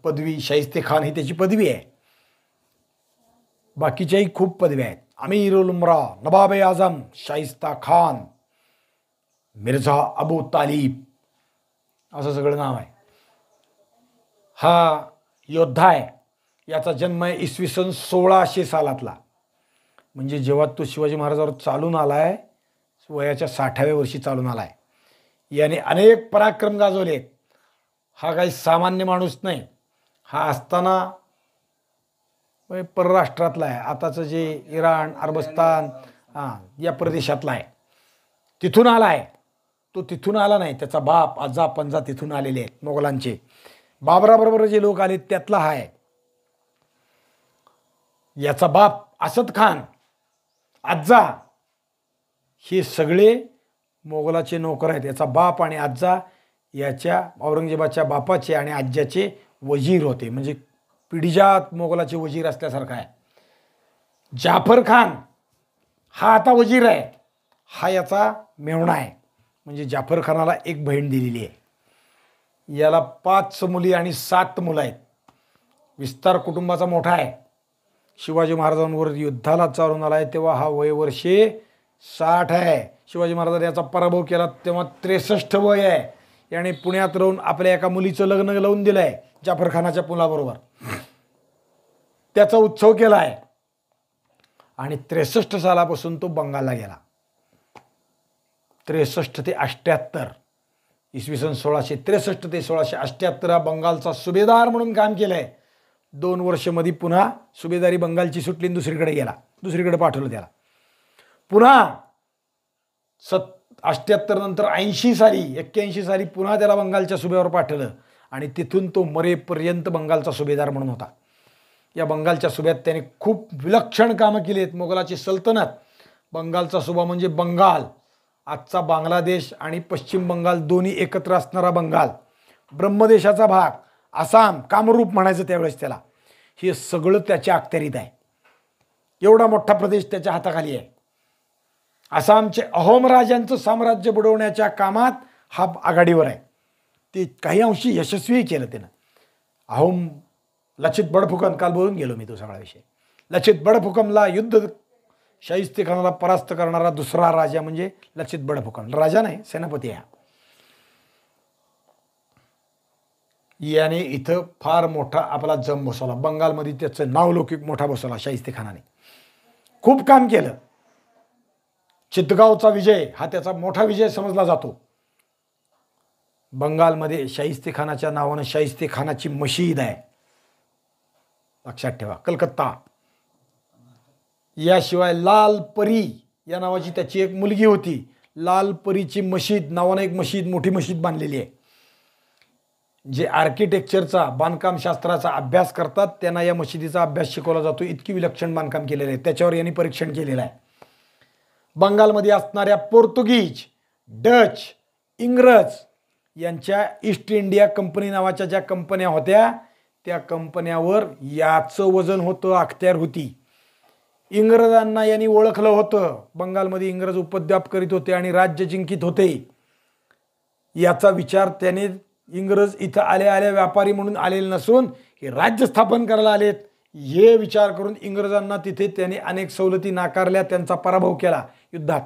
पदवी शाहिस्तेखान ही त्याची पदवी आहे. बाकीच्याही खूप पदव्या आहेत. अमीरुल उमरा, नवाब आझम, शाहिस्ता खान, मिर्झा अबू तालिब असं सगळं नाव आहे. हा योद्धा आहे. याचा जन्म आहे इसवी सन 1600 सालातला. म्हणजे जेव्हा तो शिवाजी महाराजांवर चालून आलाय, वयाच्या 60व्या वर्षी चालून आलाय. याने अनेक पराक्रम गाजवलेत. हा काही सामान्य माणूस नाही. हा असताना परराष्ट्रातला आहे. आताचं जे इराण, अरबस्तान या प्रदेशातला आहे. तिथून आला आहे तो. तिथून आला नाही. त्याचा बाप, आजा, पंजा तिथून आलेले आहेत मोगलांचे. बाबराबरोबर जे लोक आले त्यातला हा आहे. याचा बाप असद खान, आज्जा, हे सगळे मोगलाचे नौकर आहेत. याचा बाप आणि आज्जा याच्या औरंगजेबाच्या बापाचे आणि आज्याचे वजीर होते. म्हणजे पिढीजात मोगलाचे वजीर असल्यासारखं आहे. जाफर खान हा आता वजीर आहे. हा याचा मेव्हणा आहे. म्हणजे जाफर खानाला एक बहीण दिलेली आहे. याला 5 मुली आणि 7 मुलं आहेत. विस्तार कुटुंबाचा मोठा आहे. शिवाजी महाराजांवर युद्धाला चालून आला आहे तेव्हा हा वयवर्षे 60 आहे. शिवाजी महाराजांनी याचा पराभव केला तेव्हा 63 वय आहे. याने पुण्यात राहून आपल्या एका मुलीचं लग्न लावून दिलं आहे जाफर खानाच्या मुलाबरोबर. त्याचा उत्सव केला आहे. आणि 63 सालापासून तो बंगालला गेला. 63 ते 78, इसवी सन 1663 ते 1678 हा बंगालचा सुभेदार म्हणून काम केलं आहे. 2 वर्ष मध्ये पुन्हा सुभेदारी बंगालची सुटली, दुसरीकडे गेला, दुसरीकडे पाठवलं त्याला. पुन्हा 78 नंतर 81 साली पुन्हा त्याला बंगालच्या सुभेवर पाठवलं आणि तिथून तो मरेपर्यंत बंगालचा सुभेदार म्हणून होता. या बंगालच्या सुभ्यात त्याने खूप विलक्षण कामं केली आहेत. मोगलाची सल्तनत, बंगालचा सुभा म्हणजे बंगाल, आजचा बांगलादेश आणि पश्चिम बंगाल दोन्ही एकत्र असणारा बंगाल, ब्रह्मदेशाचा भाग, आसाम, कामरूप म्हणायचं त्यावेळेस त्याला, हे सगळं त्याच्या अखत्यारीत आहे. एवढा मोठा प्रदेश त्याच्या हाताखाली आहे. आसामचे अहोम राजांचं साम्राज्य बुडवण्याच्या कामात हा आघाडीवर आहे. ते काही अंशी यशस्वी केलं त्यानं. अहोम लचित बडफुकन, काल बोलून गेलो मी तो सगळा विषय. लचित बडफुकनला युद्ध शाहिस्तेखानाला परास्त करणारा दुसरा राजा म्हणजे लचित बडफुकन. राजा नाही, सेनापती आहे. याने इथं फार मोठा आपला जम बसवला. बंगालमध्ये त्याचं नावलौकिक मोठा बसवला शाहिस्तेखानाने. खूप काम केलं. चितगावचा विजय हा त्याचा मोठा विजय समजला जातो. बंगालमध्ये शाहिस्तेखानाच्या नावानं शाहिस्तेखानाची मशीद आहे, लक्षात ठेवा, कलकत्ता. याशिवाय लाल परी या नावाची त्याची एक मुलगी होती. लाल परीची मशीद नावानं एक मशीद, मोठी मशीद बांधलेली आहे. जे आर्किटेक्चरचा, बांधकामशास्त्राचा अभ्यास करतात त्यांना या मशिदीचा अभ्यास शिकवला जातो. इतकी विलक्षण बांधकाम केलेलं आहे. त्याच्यावर यांनी परीक्षण केलेलं आहे. बंगालमध्ये असणाऱ्या पोर्तुगीज, डच, इंग्रज यांच्या ईस्ट इंडिया कंपनी नावाच्या ज्या कंपन्या होत्या त्या कंपन्यावर याचं वजन होतं, अखत्यार होती. इंग्रजांना यांनी ओळखलं होतं. बंगालमध्ये इंग्रज उपद्व्याप करीत होते आणि राज्य जिंकित होते. याचा विचार त्याने, इंग्रज इथं आल्या व्यापारी म्हणून आलेले नसून हे राज्य स्थापन करायला आलेत हे विचार करून इंग्रजांना तिथे त्याने अनेक सवलती नाकारल्या, त्यांचा पराभव केला युद्धात.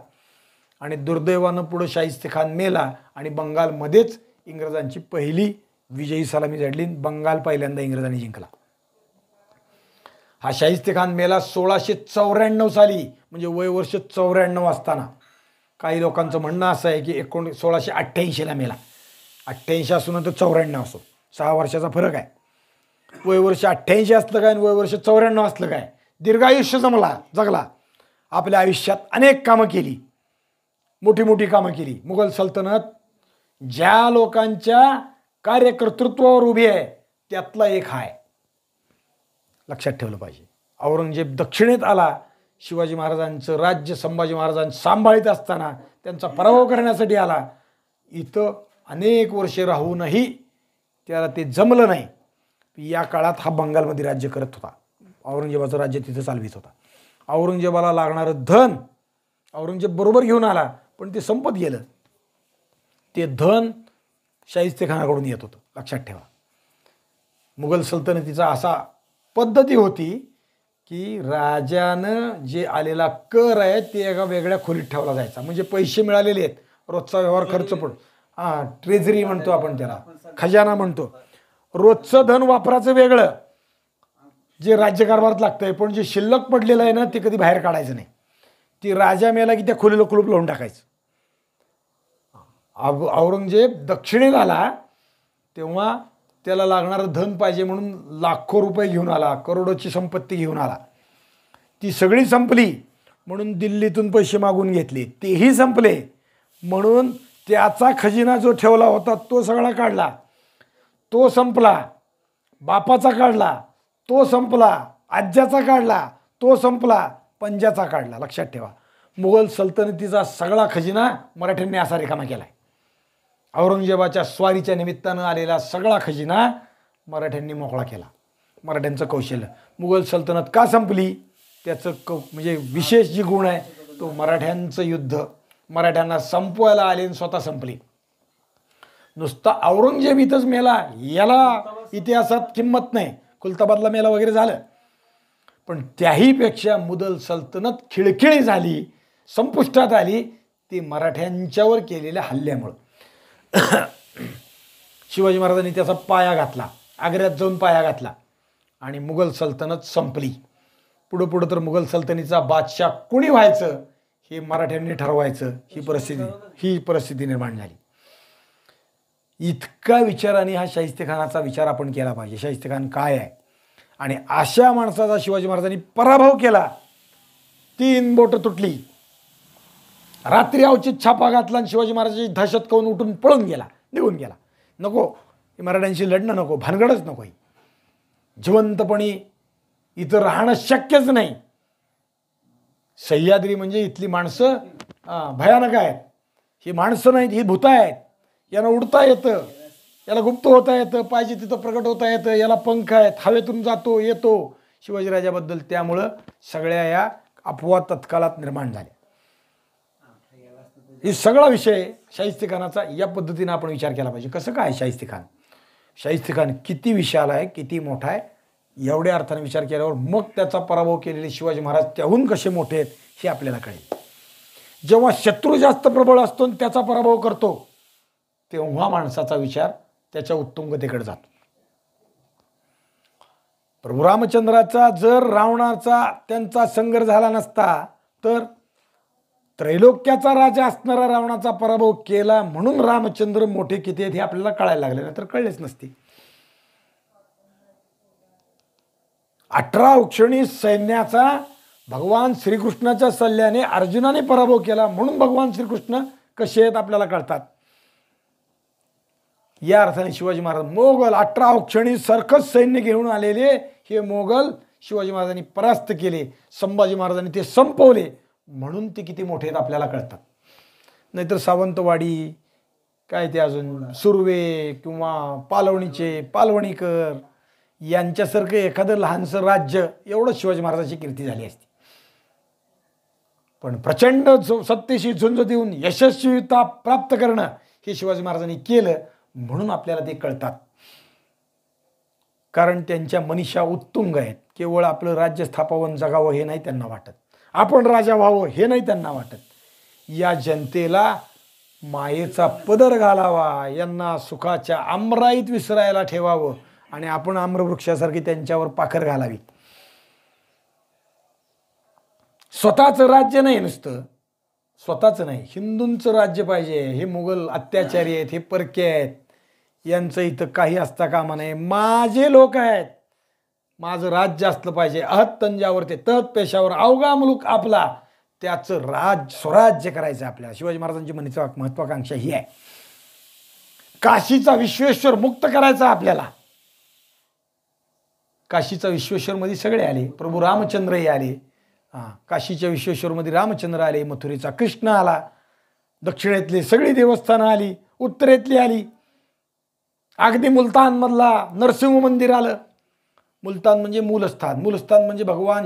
आणि दुर्दैवानं पुढे शाहिस्तेखान मेला आणि बंगालमध्येच इंग्रजांची पहिली विजयी सलामी झडली. बंगाल पहिल्यांदा इंग्रजांनी जिंकला. हा शाहिस्तेखान मेला 1694 साली, म्हणजे वयवर्ष 94 असताना. काही लोकांचं म्हणणं असं आहे की 1688ला मेला. 88 असून तर 94 असो, 6 वर्षाचा फरक आहे. वयवर्ष 88 असलं काय आणि वयवर्ष 94 असलं काय. दीर्घायुष्य जगला. आपल्या आयुष्यात अनेक कामं केली, मोठी मोठी कामं केली. मुघल सल्तनत ज्या लोकांच्या कार्यकर्तृत्वावर उभी आहे त्यातला एक आहे, लक्षात ठेवलं पाहिजे. औरंगजेब दक्षिणेत आला. शिवाजी महाराजांचं राज्य संभाजी महाराजांनी सांभाळीत असताना त्यांचा पराभव करण्यासाठी आला. इथं अनेक वर्षे राहूनही त्याला ते जमलं नाही. या काळात हा बंगालमध्ये राज्य करत होता. औरंगजेबाचं राज्य तिथं चालवित होता. औरंगजेबाला लागणारं धन औरंगजेब बरोबर घेऊन आला, पण ते संपत गेलं. ते धन शाहिस्तेखानाकडून येत होतं, लक्षात ठेवा. मुघल सल्तनतीचा असा पद्धती होती की राजानं जे आलेला कर आहे ते एका वेगळ्या खोलीत ठेवला जायचा. म्हणजे पैसे मिळालेले आहेत, रोजचा व्यवहार खर्च पडून, ट्रेझरी म्हणतो आपण त्याला, खजाना म्हणतो. रोजचं धन वापराचं वेगळं, जे राज्यकारभारात लागतंय, पण जे शिल्लक पडलेलं आहे ना ते कधी बाहेर काढायचं नाही. ती राजा मेला की त्या खोलीला कुलूप लावून टाकायचं. औरंगजेब दक्षिणेत आला तेव्हा त्याला लागणारं धन पाहिजे म्हणून लाखो रुपये घेऊन आला, करोडोची संपत्ती घेऊन आला. ती सगळी संपली म्हणून दिल्लीतून पैसे मागून घेतले, तेही संपले म्हणून त्याचा खजिना जो ठेवला होता तो सगळा काढला. तो संपला, बापाचा काढला तो संपला, आज्याचा काढला तो संपला, पंजाचा काढला. लक्षात ठेवा, मुघल सल्तनतीचा सगळा खजिना मराठ्यांनी असा रिकामा केला आहे. औरंगजेबाच्या स्वारीच्या निमित्तानं आलेला सगळा खजिना मराठ्यांनी मोकळा केला. मराठ्यांचं कौशल्य. मुघल सल्तनत का संपली त्याचं म्हणजे विशेष जी गुण आहे तो मराठ्यांचं युद्ध. मराठ्यांना संपवायला आले आणि स्वतः संपली. नुसता औरंगजेब इथंच मेला याला इतिहासात किंमत नाही. खुलताबादला मेला वगैरे झालं, पण त्याहीपेक्षा मुघल सल्तनत खिळखिळी झाली, संपुष्टात आली ती मराठ्यांच्यावर केलेल्या हल्ल्यामुळं. शिवाजी महाराजांनी त्याचा पाया घातला, आग्र्यात जाऊन पाया घातला आणि मुघल सल्तनत संपली. पुढं पुढं तर मुघल सल्तनतीचा बादशाह कोणी व्हायचं हे मराठ्यांनी ठरवायचं, ही परिस्थिती निर्माण झाली. इतका विचाराने हा शाहिस्तेखानाचा विचार आपण केला पाहिजे. शाहिस्तेखान काय आहे आणि अशा माणसाचा शिवाजी महाराजांनी पराभव केला. 3 बोटं तुटली. रात्री अवचित छापा घातला आणि शिवाजी महाराजांची दहशत करून उठून पळून गेला, निघून गेला. नको, मराठ्यांशी लढणं नको, भानगडच नको. जिवंतपणी इथं राहणं शक्यच नाही. सह्याद्री म्हणजे इथली माणसं भयानक आहेत. ही माणसं नाहीत, ही भूतं आहेत. यांना उडता येतं, याला गुप्त होता येतं, पाहिजे तिथं प्रकट होता येतं, याला पंख आहेत, हवेतून जातो येतो शिवाजीराजाबद्दल. त्यामुळं सगळ्या या अफवा तत्काळात निर्माण झाल्या. हे सगळा विषय शाहिस्तेखानाचा या पद्धतीने आपण विचार केला पाहिजे. कसं काय शाहिस्तेखान, शाहिस्तेखान किती विशाल आहे, किती मोठा आहे, एवढ्या अर्थाने विचार केल्यावर मग त्याचा पराभव केलेले शिवाजी महाराज त्याहून कसे मोठे आहेत हे आपल्याला कळेल. जेव्हा शत्रू जास्त प्रबळ असतो आणि त्याचा पराभव करतो तेव्हा माणसाचा विचार त्याच्या उत्तुंगतेकडे जातो. प्रभू रामचंद्राचा जर रावणाचा त्यांचा संघर्ष झाला नसता तर त्रैलोक्याचा राजा असणारा रावणाचा पराभव केला म्हणून रामचंद्र मोठे किती आहेत हे आपल्याला कळायला लागले, नाही तर कळलेच नसते. 18 औक्षणी सैन्याचा भगवान श्रीकृष्णाच्या सल्ल्याने अर्जुनाने पराभव केला म्हणून भगवान श्रीकृष्ण कसे आहेत आपल्याला कळतात. या अर्थाने शिवाजी महाराज मोगल 18 औक्षणी सरकस सैन्य घेऊन आलेले हे मोगल शिवाजी महाराजांनी परास्त केले, संभाजी महाराजांनी ते संपवले म्हणून ते किती मोठे आहेत आपल्याला कळतात. नाहीतर सावंतवाडी काय ते अजून सुर्वे किंवा पालवणीकर यांच्यासारखं एखादं लहानसं राज्य एवढं शिवाजी महाराजांची कीर्ती झाली असती. पण प्रचंड सत्तेशी झुंज देऊन यशस्वीता प्राप्त करणं हे शिवाजी महाराजांनी केलं म्हणून आपल्याला ते कळतात. कारण त्यांच्या मनीषा उत्तुंग आहेत. केवळ आपलं राज्य स्थापावं जगावं हे नाही त्यांना वाटत, आपण राजा व्हावं हे नाही त्यांना वाटत. या जनतेला मायेचा पदर घालावा, यांना सुखाच्या आमराईत विसरायला ठेवावं आणि आपण आम्रवृक्षासारखी त्यांच्यावर पाखर घालावी. स्वतःचं राज्य नाही, नुसतं स्वतःचं नाही, हिंदूंचं राज्य पाहिजे. हे मुघल अत्याचारी आहेत, हे परके आहेत, यांचं इथं काही असता कामा नये. माझे लोक आहेत, माझं राज्य असलं पाहिजे. अहत तंजावर ते तहत पेशावर अवघा मुलूक आपला, त्याचं स्वराज्य करायचं आपल्याला. शिवाजी महाराजांची महत्वाकांक्षा ही आहे. काशीचा विश्वेश्वर मुक्त करायचा आपल्याला. काशीचा विश्वेश्वरमध्ये सगळे आले, प्रभू रामचंद्रही आले. काशीच्या विश्वेश्वरमध्ये रामचंद्र आले, मथुरेचा कृष्ण आला, दक्षिणेतली सगळी देवस्थानं आली, उत्तरेतली आली, अगदी मुलतानमधला नरसिंह मंदिर आलं. मुलतान म्हणजे मूलस्थान, मूलस्थान म्हणजे भगवान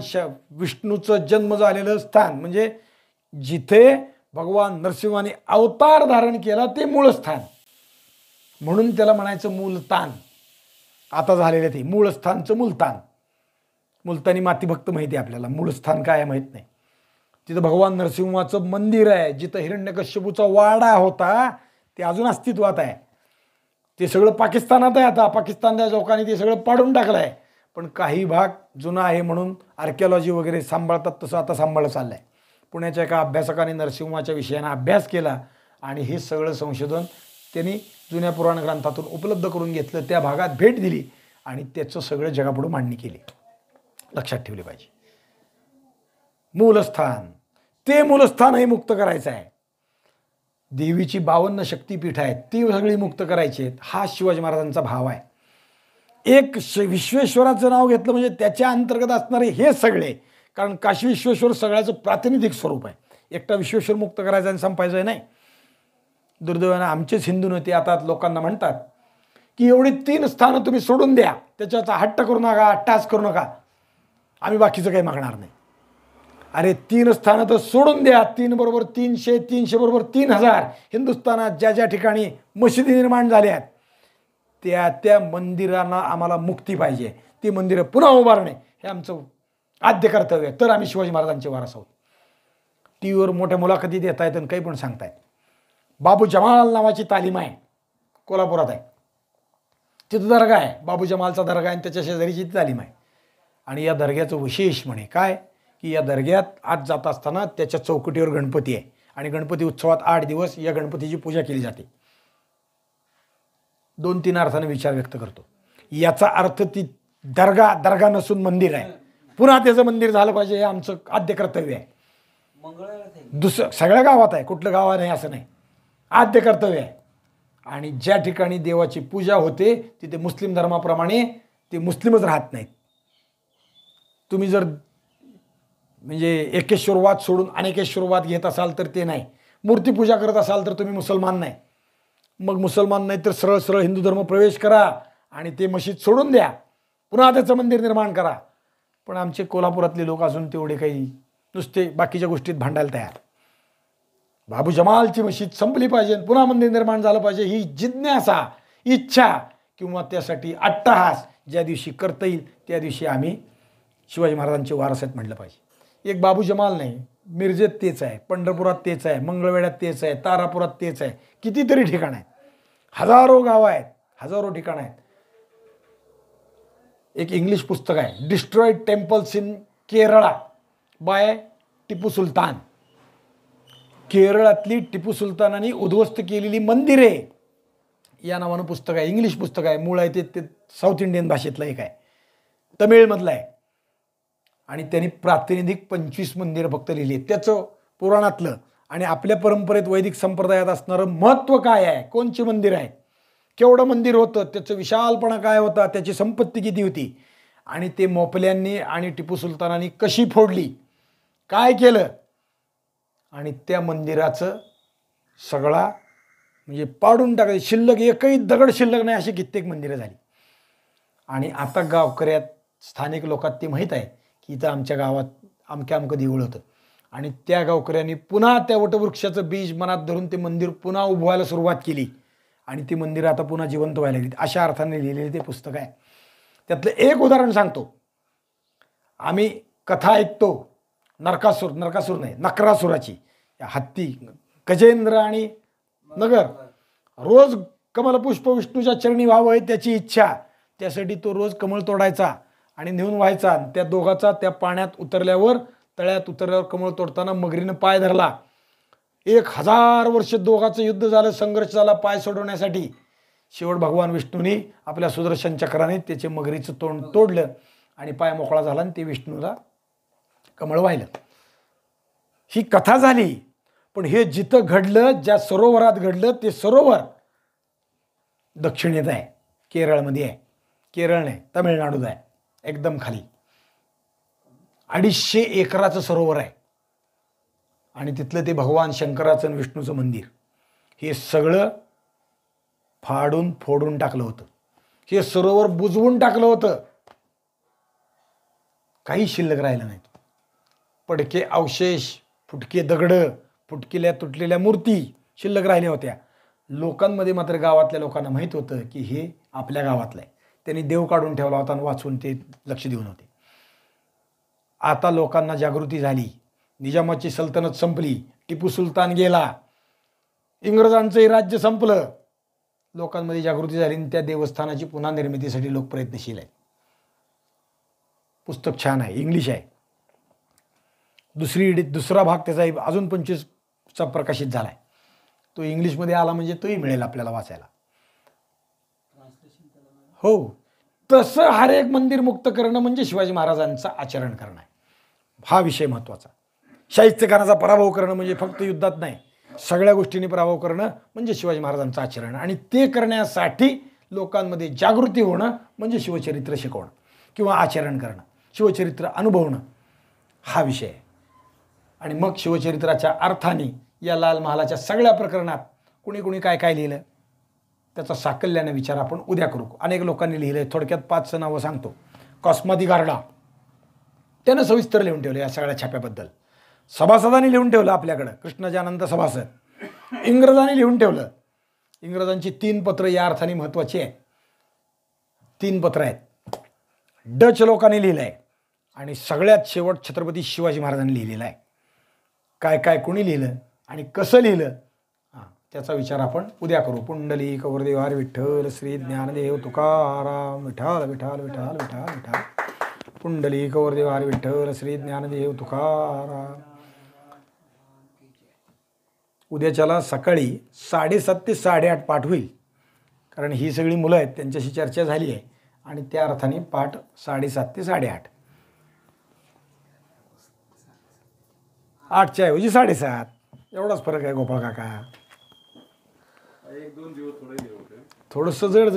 विष्णूचं जन्म झालेलं स्थान, म्हणजे जिथे भगवान नरसिंहाने अवतार धारण केला ते मूळस्थान, म्हणून त्याला म्हणायचं मूलतान. आता झालेलं ते मूळस्थानचं मुलतान. मुलतानी मातीभक्त माहिती आहे आपल्याला, मूळस्थान काय माहीत नाही. तिथं भगवान नरसिंहाचं मंदिर आहे. जिथं हिरण्यकश्यपूचा वाडा होता ते अजून अस्तित्वात आहे. ते सगळं पाकिस्तानात आहे. आता पाकिस्तानच्या लोकांनी ते सगळं पाडून टाकलं आहे, पण काही भाग जुना आहे म्हणून आर्किओलॉजी वगैरे सांभाळतात, तसं आता सांभाळलं चाललं आहे. पुण्याच्या एका अभ्यासकाने नरसिंहाच्या विषयाने अभ्यास केला आणि हे सगळं संशोधन त्यांनी जुन्या पुराण ग्रंथातून उपलब्ध करून घेतलं, त्या भागात भेट दिली आणि त्याचं सगळं जगापुढे मांडणी केली. लक्षात ठेवले पाहिजे. मूलस्थान, ते मूलस्थानही मुक्त करायचं आहे. देवीची 52 शक्तिपीठ आहेत, ती सगळी मुक्त करायची आहेत. हा शिवाजी महाराजांचा भाव आहे. एक विश्वेश्वराचं नाव घेतलं म्हणजे त्याच्या अंतर्गत असणारे हे सगळे, कारण काशी विश्वेश्वर सगळ्याचं प्रातिनिधिक स्वरूप आहे. एकटा विश्वेश्वर मुक्त करायचा आणि संपायचं नाही. दुर्दैवानं आमचेच हिंदू नेते आता लोकांना म्हणतात की एवढी 3 स्थानं तुम्ही सोडून द्या, त्याच्याचा हट्ट करू नका, टाच करू नका, आम्ही बाकीचं काही मागणार नाही. अरे 3 स्थानं तर सोडून द्या. 3 बरोबर 300, 300 बरोबर 3000. हिंदुस्थानात ज्या ज्या ठिकाणी मशिदी निर्माण झाल्या आहेत त्या त्या मंदिरांना आम्हाला मुक्ती पाहिजे. ती मंदिरं पुन्हा उभारणे हे आमचं आद्य कर्तव्य आहे. तर आम्ही शिवाजी महाराजांचे वारस आहोत. टी व्हीवर मोठ्या मुलाखती देत आहेत आणि काही पण सांगतायत. बाबू जमाल नावाची तालीम आहे, कोल्हापुरात आहे. तिथं दर्गा आहे, बाबू जमालचा दर्गा आहे आणि त्याच्या शेजारीची ती तालीम आहे. आणि या दर्ग्याचं विशेष म्हणे काय की या दर्ग्यात आज जात असताना त्याच्या चौकटीवर गणपती आहे आणि गणपती उत्सवात 8 दिवस या गणपतीची पूजा केली जाते. 2-3 अर्थाने विचार व्यक्त करतो. याचा अर्थ ती दर्गा नसून मंदिर आहे. पुन्हा त्याचं मंदिर झालं पाहिजे हे आमचं आद्य कर्तव्य आहे. दुसरं सगळ्या गावात आहे, कुठलं गाव नाही असं नाही, आद्य कर्तव्य आहे. आणि ज्या ठिकाणी देवाची पूजा होते तिथे मुस्लिम धर्माप्रमाणे ते मुस्लिमच राहत नाहीत. तुम्ही जर म्हणजे एकेश्वरवाद सोडून अनेकेश्वरवाद घेत असाल तर ते नाही. मूर्तीपूजा करत असाल तर तुम्ही मुसलमान नाही. मग मुसलमान नाही तर सरळ सरळ हिंदू धर्म प्रवेश करा आणि ते मशीद सोडून द्या, पुन्हा त्याचं मंदिर निर्माण करा. पण आमचे कोल्हापुरातले लोक अजून तेवढे काही नुसते बाकीच्या गोष्टीत भांडायला तयार. बाबू जमालची मशीद संपली पाहिजे, पुन्हा मंदिर निर्माण झालं पाहिजे ही जिज्ञासा, इच्छा किंवा त्यासाठी अट्टहास ज्या दिवशी करता येईल त्या दिवशी आम्ही शिवाजी महाराजांचे वारस आहेत म्हटलं पाहिजे. एक बाबू जमाल नाही, मिरजेत तेच आहे, पंढरपुरात तेच आहे, मंगळवेढ्यात तेच आहे, तारापुरात तेच आहे, कितीतरी ठिकाणं आहेत, हजारो गावं आहेत, हजारो ठिकाणं आहेत. एक इंग्लिश पुस्तक आहे destroyed temples in Kerala by Tipu Sultan. केरळातली टिपू सुलतानांनी उद्ध्वस्त केलेली मंदिरे या नावानं पुस्तक आहे. इंग्लिश पुस्तक आहे, मूळ आहे ते साऊथ इंडियन भाषेतलं एक आहे, तमिळमधलं आहे. आणि त्यांनी प्रातिनिधिक 25 मंदिरं फक्त लिहिली. त्याचं पुराणातलं आणि आपल्या परंपरेत वैदिक संप्रदायात असणारं महत्त्व काय आहे, कोणची मंदिर आहे, केवढं मंदिर होतं, त्याचं विशालपणा काय होता, त्याची संपत्ती किती होती आणि ते मोपल्यांनी आणि टिपू सुलतानांनी कशी फोडली, काय केलं आणि त्या मंदिराचं सगळा म्हणजे पाडून टाकायचं, शिल्लक एकही दगड शिल्लक नाही अशी कित्येक मंदिरं झाली. आणि आता गावकऱ्यात स्थानिक लोकात ती माहीत आहे की इथं आमच्या गावात अमकं देऊळ होतं आणि त्या गावकऱ्यांनी पुन्हा त्या वटवृक्षाचं बीज मनात धरून ते मंदिर पुन्हा उभवायला सुरुवात केली आणि ती मंदिरं आता पुन्हा जिवंत व्हायला लागली. अशा अर्थाने लिहिलेले ते पुस्तक आहे. त्यातलं एक उदाहरण सांगतो. आम्ही कथा ऐकतो नरकासुराची, हत्ती, गजेंद्र आणि नगर. रोज कमलपुष्प विष्णूच्या चरणी व्हावं त्याची इच्छा, त्यासाठी तो रोज कमळ तोडायचा आणि नेऊन व्हायचा. त्या दोघाचा त्या पाण्यात उतरल्यावर तळ्यात उतरल्यावर कमळ तोडताना मगरीनं पाय धरला. 1000 वर्ष दोघाचं युद्ध झालं, संघर्ष झाला पाय सोडवण्यासाठी. शेवट भगवान विष्णूने आपल्या सुदर्शन चक्राने त्याचे मगरीचं तोंड तोडलं आणि पाय मोकळा झाला आणि ते विष्णूला कमळ वाहिलं. ही कथा झाली. पण हे जिथं घडलं, ज्या सरोवरात घडलं, ते सरोवर दक्षिणेत आहे, केरळमध्ये आहे. केरळ नाही, तमिळनाडूत आहे, एकदम खाली 250 एकराचं सरोवर आहे आणि तिथलं ते भगवान शंकराचं आणि विष्णूचं मंदिर हे सगळं फोडून टाकलं होतं. हे सरोवर बुजवून टाकलं होतं. काही शिल्लक राहिलं नाही. पडके अवशेष, फुटके दगडं, फुटकेल्या तुटलेल्या मूर्ती शिल्लक राहिल्या होत्या. लोकांमध्ये मात्र गावातल्या लोकांना माहीत होतं की हे आपल्या गावातलं आहे. त्यांनी देव काढून ठेवला होता आणि वाचून ते लक्ष देऊन होते. आता लोकांना जागृती झाली. निजामाची सल्तनत संपली, टिपू सुलतान गेला, इंग्रजांचंही राज्य संपलं. लोकांमध्ये जागृती झाली आणि त्या देवस्थानाची पुन्हा निर्मितीसाठी लोक प्रयत्नशील आहेत. पुस्तक छान आहे, इंग्लिश आहे. दुसरा भाग त्याचा अजून 25चा प्रकाशित झाला आहे. तो इंग्लिशमध्ये आला म्हणजे तोही मिळेल आपल्याला वाचायला. हो, तसं हर एक मंदिर मुक्त करणं म्हणजे शिवाजी महाराजांचं आचरण करणं आहे. हा विषय महत्त्वाचा. शाहिस्तेखानाचा पराभव करणं म्हणजे फक्त युद्धात नाही, सगळ्या गोष्टींनी पराभव करणं म्हणजे शिवाजी महाराजांचं आचरण. आणि ते करण्यासाठी लोकांमध्ये जागृती होणं म्हणजे शिवचरित्र शिकवणं किंवा आचरण करणं, शिवचरित्र अनुभवणं हा विषय आहे. आणि मग शिवचरित्राच्या अर्थाने या लाल महालाच्या सगळ्या प्रकरणात कुणी कुणी काय काय लिहिलं त्याचा साकल्याने विचार आपण उद्या करू. अनेक लोकांनी लिहिलं आहे, थोडक्यात 5 नावं सांगतो. कॉस्मादी गार्डा त्यानं सविस्तर लिहून ठेवलं या सगळ्या छाप्याबद्दल. सभासदांनी लिहून ठेवलं आपल्याकडं, कृष्णजानंद सभासद. इंग्रजांनी लिहून ठेवलं. इंग्रजांची 3 पत्र या अर्थाने महत्त्वाची आहेत. 3 पत्र आहेत. डच लोकांनी लिहिलं आहे आणि सगळ्यात शेवट छत्रपती शिवाजी महाराजांनी लिहिलेलं आहे. काय काय कोणी लिहिलं आणि कसं लिहिलं त्याचा विचार आपण उद्या करू. पुंडलिक वरदेवार विठ्ठल श्री ज्ञानदेव तुकाराम विठाल विठाल विठाल विठाल विठाल. पुंडलिक वरदेवार विठ्ठल श्री ज्ञानदेव तुकाराम. उद्याच्याला सकाळी 7:30 ते 8:30 पाठ होईल, कारण ही सगळी मुलं आहेत त्यांच्याशी चर्चा झाली आहे आणि त्या अर्थाने पाठ 7:30 ते 8:30. 8च्या ऐवजी 7:30 एवढाच फरक आहे गोपाळ काका. थोडंसं जड